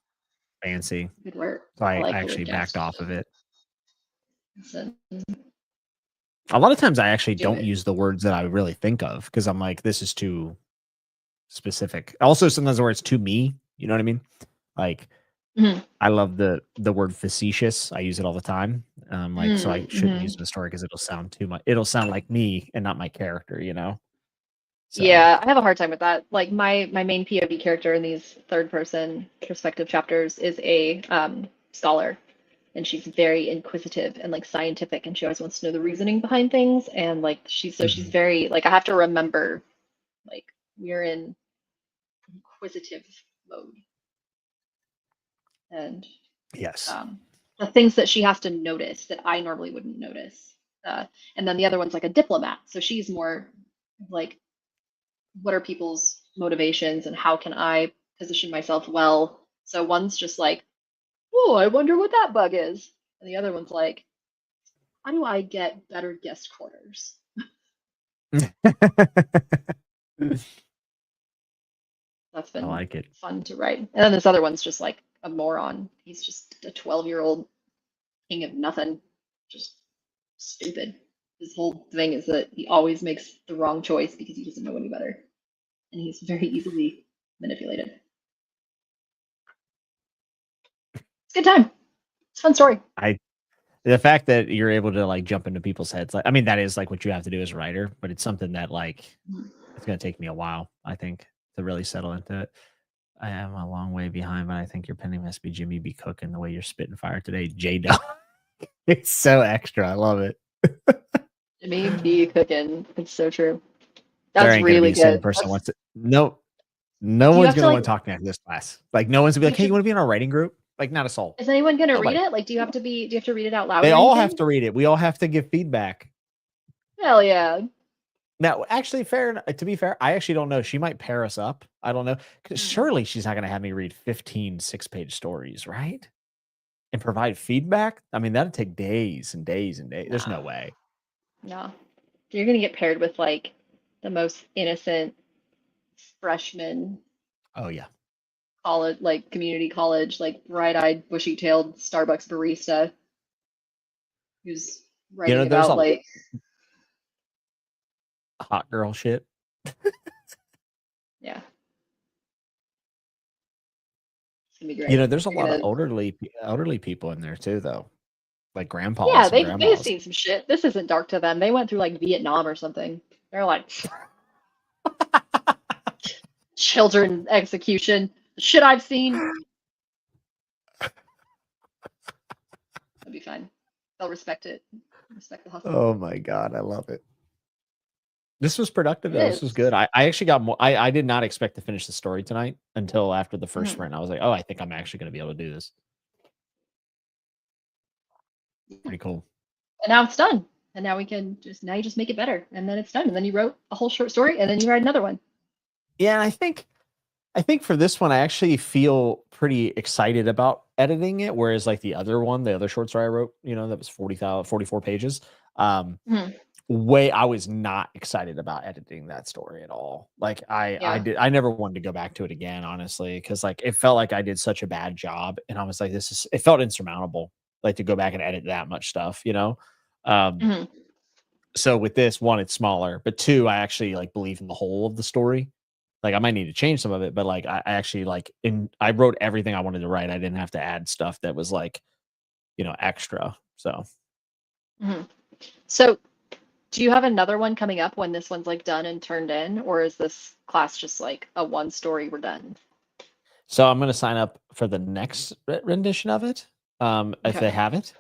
fancy." good word. So I I like the actually word backed guest. off of it. So, A lot of times, I actually do don't it. use the words that I really think of because I'm like, "This is too specific." Also, sometimes the word's too me. You know what I mean? Like, Mhm. I love the word facetious. I use it all the time. Like, so I shouldn't use Mhm. it in a story because it'll sound too much. It'll sound like me and not my character. You know? So. Yeah, I have a hard time with that. Like my main POV character in these third person perspective chapters is a scholar, and she's very inquisitive and like scientific, and she always wants to know the reasoning behind things. And like she's Mhm. very like I have to remember like we're in inquisitive mode, and Yes. um, the things that she has to notice that I normally wouldn't notice. And then the other one's like a diplomat, so she's more like what are people's motivations and how can I position myself well. So one's just like, oh, I wonder what that bug is. And the other one's like, how do I get better guest quarters? That's I been like it. fun to write. And then this other one's just like a moron. He's just a 12-year-old king of nothing, just stupid. His whole thing is that he always makes the wrong choice because he doesn't know any better. And he's very easily manipulated. It's a good time. It's a fun story. I The fact that you're able to like jump into people's heads, like I mean, that is like what you have to do as a writer, but it's something that like it's gonna take me a while, I think, to really settle into it. I am a long way behind, but I think your penny must be Jimmy B. Cooking the way you're spitting fire today, J Dog. It's so extra. I love it. Jimmy B cooking. It's so true. There That's ain't gonna be really a single good. person that That's wants to. No do you one's have to gonna like want to talk to me after this class. Like no one's gonna be do you like, have "Hey, you to want to be in our writing group?" Like not a soul. is anyone gonna read Nobody. it? Like do you have to read it out loud They or all have anything? to read it. We all have to give feedback. Hell yeah. Now, actually, to be fair, I actually don't know. She might pair us up. I don't know. 'Cause Mm. surely she's not going to have me read 15 6-page stories, right? And provide feedback. I mean, that'd take days and days and days. There's Nah, no way. no. You're gonna get paired with like the most innocent freshman Oh yeah. college, like community college, like bright-eyed, bushy-tailed Starbucks barista who's You know, writing there's about a like hot girl shit. yeah, it's gonna be You know, great. there's a You're lot of gonna elderly people in there too, though. Like yeah, grandpas and they've grandmas. seen some shit. This isn't dark to them. They went through like Vietnam or something. They're like children execution. The shit I've seen. It'll be fine. They'll respect it. Respect the hustle. Oh my god, I love it. This was productive It though. This was is. good. I actually got more. I did not expect to finish the story tonight until after the first Mhm. sprint. I was like, oh, I think I'm actually going to be able to do this. Pretty cool. And now it's done. And now we can just now you just make it better. And then it's done. And then you wrote a whole short story and then you write another one. Yeah, I think for this one, I actually feel pretty excited about editing it. Whereas like the other one, the other short story I wrote, that was 44 pages. Um, Mhm. I was not excited about editing that story at all. Like Yeah. I never wanted to go back to it again, honestly, because like it felt like I did such a bad job, and I was like, it felt insurmountable, like to go back and edit that much stuff, you know. Um, Mhm. so with this one, it's smaller, but two, I actually like believe in the whole of the story. Like I might need to change some of it, but like I actually like I wrote everything I wanted to write. I didn't have to add stuff that was like, extra. So Mhm. So, do you have another one coming up when this one's like done and turned in, or is this class just like a one story, we're done? so I'm gonna sign up for the next rendition of it. If they Okay. have it.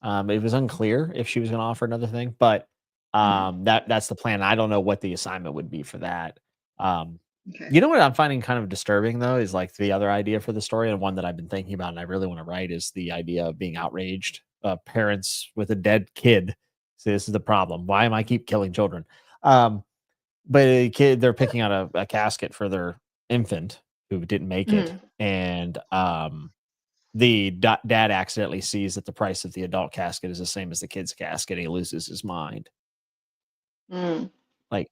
It was unclear if she was gonna offer another thing, but Mhm. that's the plan. I don't know what the assignment would be for that. Um, Okay. you know what I'm finding kind of disturbing though is like the other idea for the story, and one that I've been thinking about and I really want to write is the idea of being outraged. Parents with a dead kid. See, this is the problem. Why am I keep killing children? Um, but a kid, they're picking out a casket for their infant who didn't make it, Mhm. and the dad accidentally sees that the price of the adult casket is the same as the kid's casket. He loses his mind. Mm. Like,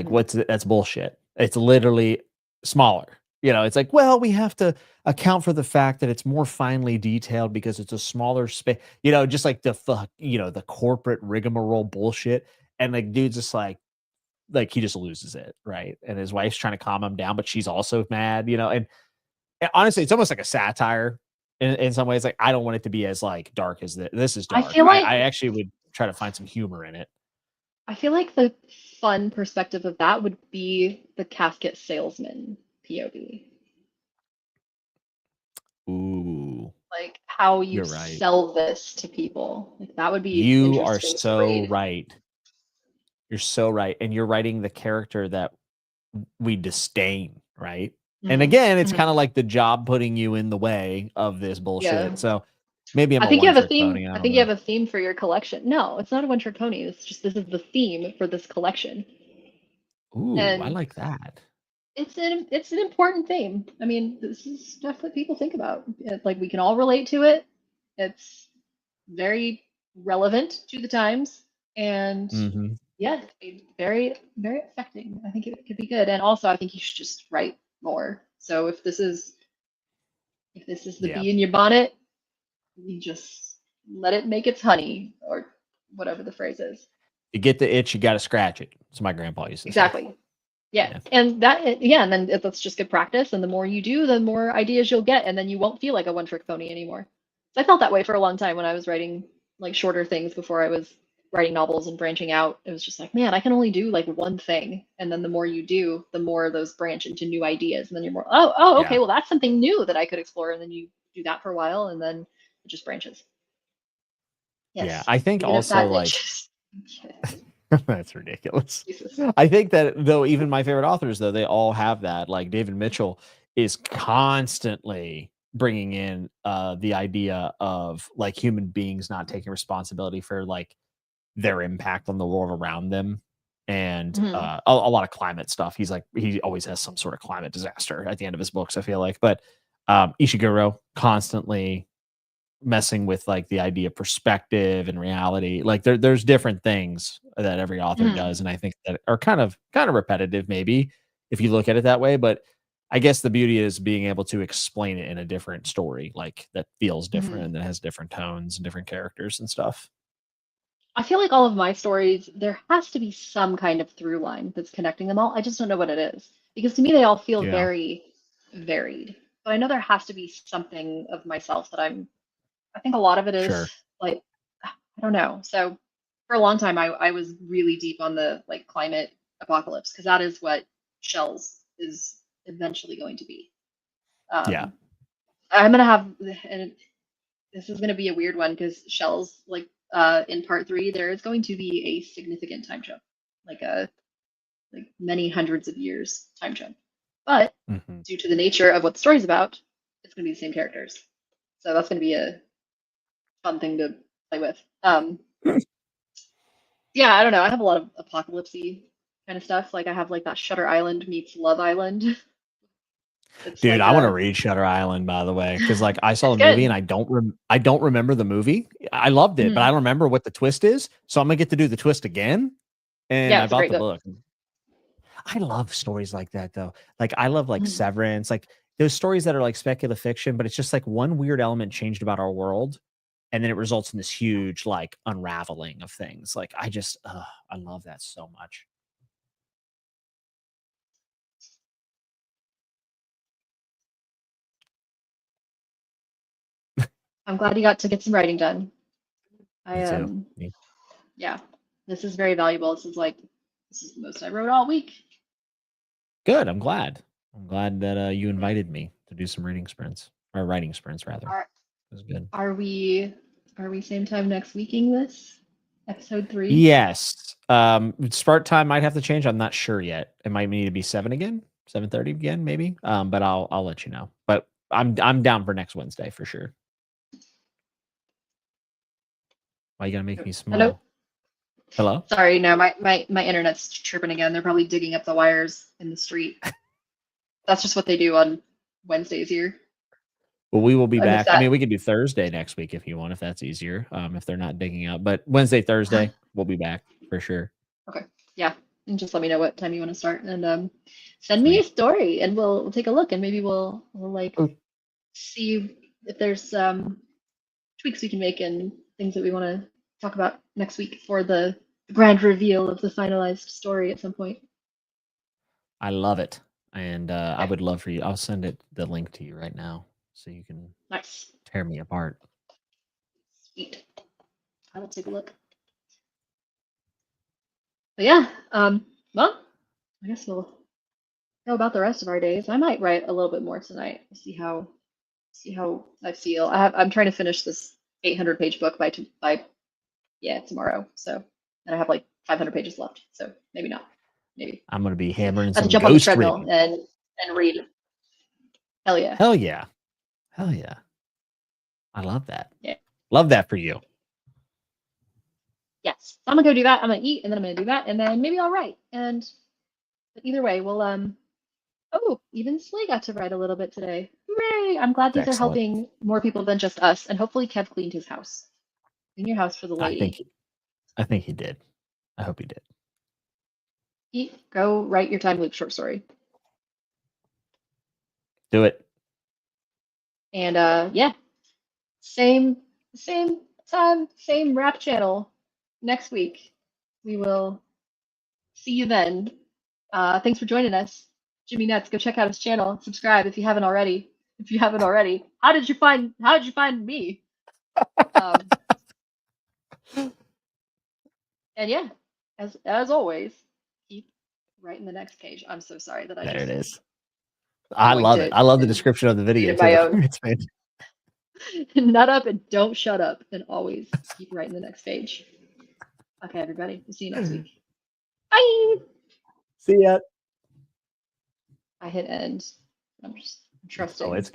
Mhm. what's that's bullshit. It's literally smaller. It's like, well, we have to account for the fact that it's more finely detailed because it's a smaller space. Just like the fuck, the corporate rigmarole bullshit. And like, dude's just like he just loses it, right? And his wife's trying to calm him down, but she's also mad, and honestly, it's almost like a satire in some ways. Like, I don't want it to be as like dark as this. This is I dark. feel like I actually would try to find some humor in it. I feel like the fun perspective of that would be the casket salesman POV. Ooh, Like how you you're right. sell this to people. Like that would be You are interesting to so read. right. You're so right. And you're writing the character that we disdain, right? And Mhm. again, it's Mhm. kind of like the job putting you in the way of this Yeah. bullshit. So maybe I'm I a think you one have a trick theme. pony. I I don't think you know. have a theme for your collection. No, it's not a one trick pony. It's just this is the theme for this collection. Ooh, I And like that. it's an important theme. I mean, this is stuff that people think about. Like we can all relate to it. It's very relevant to the times, and Hmm. yeah, very very affecting. I think it could be good. And also, I think you should just write more. So if this is the Yeah. bee in your bonnet, you just let it make its honey, or whatever the phrase is. You get the itch, you got to scratch it. That's what my grandpa used to say. Exactly. Yeah. Yeah. And yeah, and then that's just good practice. And the more you do, the more ideas you'll get. And then you won't feel like a one trick pony anymore. So I felt that way for a long time when I was writing like shorter things before I was writing novels and branching out. It was just like, man, I can only do like one thing. And then the more you do, the more those branch into new ideas. And then you're more, oh, Yeah. okay, well, that's something new that I could explore. And then you do that for a while and then it just branches. Yeah. Yes. I think Even if also that like niche. that's ridiculous. Jesus. I think that though, even my favorite authors, though, they all have that. Like David Mitchell is constantly bringing in the idea of like human beings not taking responsibility for like their impact on the world around them, and Mhm. a lot of climate stuff. He's like he always has some sort of climate disaster at the end of his books. I feel like, but Ishiguro constantly messing with like the idea of perspective and reality. Like there's different things that every author Mhm. does, and I think that are kind of repetitive, maybe if you look at it that way. But I guess the beauty is being able to explain it in a different story, like that feels different Mhm. and that has different tones and different characters and stuff. I feel like all of my stories, there has to be some kind of through line that's connecting them all. I just don't know what it is. Because to me, they all feel Yeah, very varied. But I know there has to be something of myself that I think a lot of it is sure. like, I don't know. So for a long time, I was really deep on the like climate apocalypse because that is what Shells is eventually going to be. Yeah. Um, I'm going to have, and this is going to be a weird one because Shells, like in part three, there is going to be a significant time jump, like a like many hundreds of years time jump. But Hmm. due to the nature of what the story's about, it's going to be the same characters. So that's going to be a fun thing to play with. Yeah, I don't know. I have a lot of apocalypsey kind of stuff. Like I have like that Shutter Island meets Love Island. It's Dude, like I want to a, read Shutter Island, by the way, because like I saw it's the movie good. and I don't remember the movie. I loved it, but I Mhm. don't remember what the twist is. So I'm gonna get to do the twist again. And Yeah, I it's a bought great the book. book. I love stories like that though. Like I love like Mhm. Severance, like those stories that are like speculative fiction, but it's just like one weird element changed about our world, and then it results in this huge like unraveling of things. Like I love that so much. I'm glad you got to get some writing done. Me I too. Me. yeah, this is very valuable. This is the most I wrote all week. Good. I'm glad. I'm glad that you invited me to do some reading sprints or writing sprints rather. Are It was good. are we same time next weeking this episode 3? Yes. Start time might have to change. I'm not sure yet. It might need to be 7 again, 7:30 again, maybe. But I'll let you know. But I'm down for next Wednesday for sure. Why you gotta make me Hello. small? Hello? Sorry, no, my internet's chirping again. They're probably digging up the wires in the street. That's just what they do on Wednesdays here. Well, we will be I miss back. I mean, that. we could do Thursday next week if you want, if that's easier. If they're not digging up. But Wednesday, Thursday, we'll be back for sure. Okay. Yeah. And just let me know what time you want to start, and send me a Sweet. story, and we'll take a look, and maybe we'll like Oh. see if there's tweaks we can make and things that we want to talk about next week for the grand reveal of the finalized story at some point. I love it. And I Okay. would love for you. I'll send the link to you right now so you can Nice. tear me apart. Sweet. I will take a look. But yeah, well, I guess we'll go about the rest of our days. I might write a little bit more tonight. See how I feel. I'm trying to finish this 800-page book by tomorrow. So, and I have like 500 pages left. So maybe not. Maybe I'm gonna be we'll see. hammering I have to some jump on the ghost treadmill reading. and read. Hell yeah. Hell yeah. Hell yeah. I love that. Yeah. Love that for you. Yes. So I'm gonna go do that. I'm gonna eat, and then I'm gonna do that, and then maybe I'll write. But either way, we'll oh, even Slay got to write a little bit today. Hooray! I'm glad these are Excellent. helping more people than just us, and hopefully Kev cleaned his house. Clean your house for the I think lady. he did. I hope he did. Eat, go write your time loop short story. Do it. And yeah, same time, same rap channel next week. We will see you then. Thanks for joining us. Jimmy Nuts, go check out his channel. Subscribe if you haven't already. If you haven't already. How did you find me? And yeah, as always, keep writing the next page. I'm so sorry that I There it just is. I coined love it. it I love the and description of the video created too. my own. It's fantastic. Nut up and don't shut up, and always keep writing the next page. Okay, everybody. We'll see you next week. Bye. See ya. I hit end. I'm trusting. Oh, it's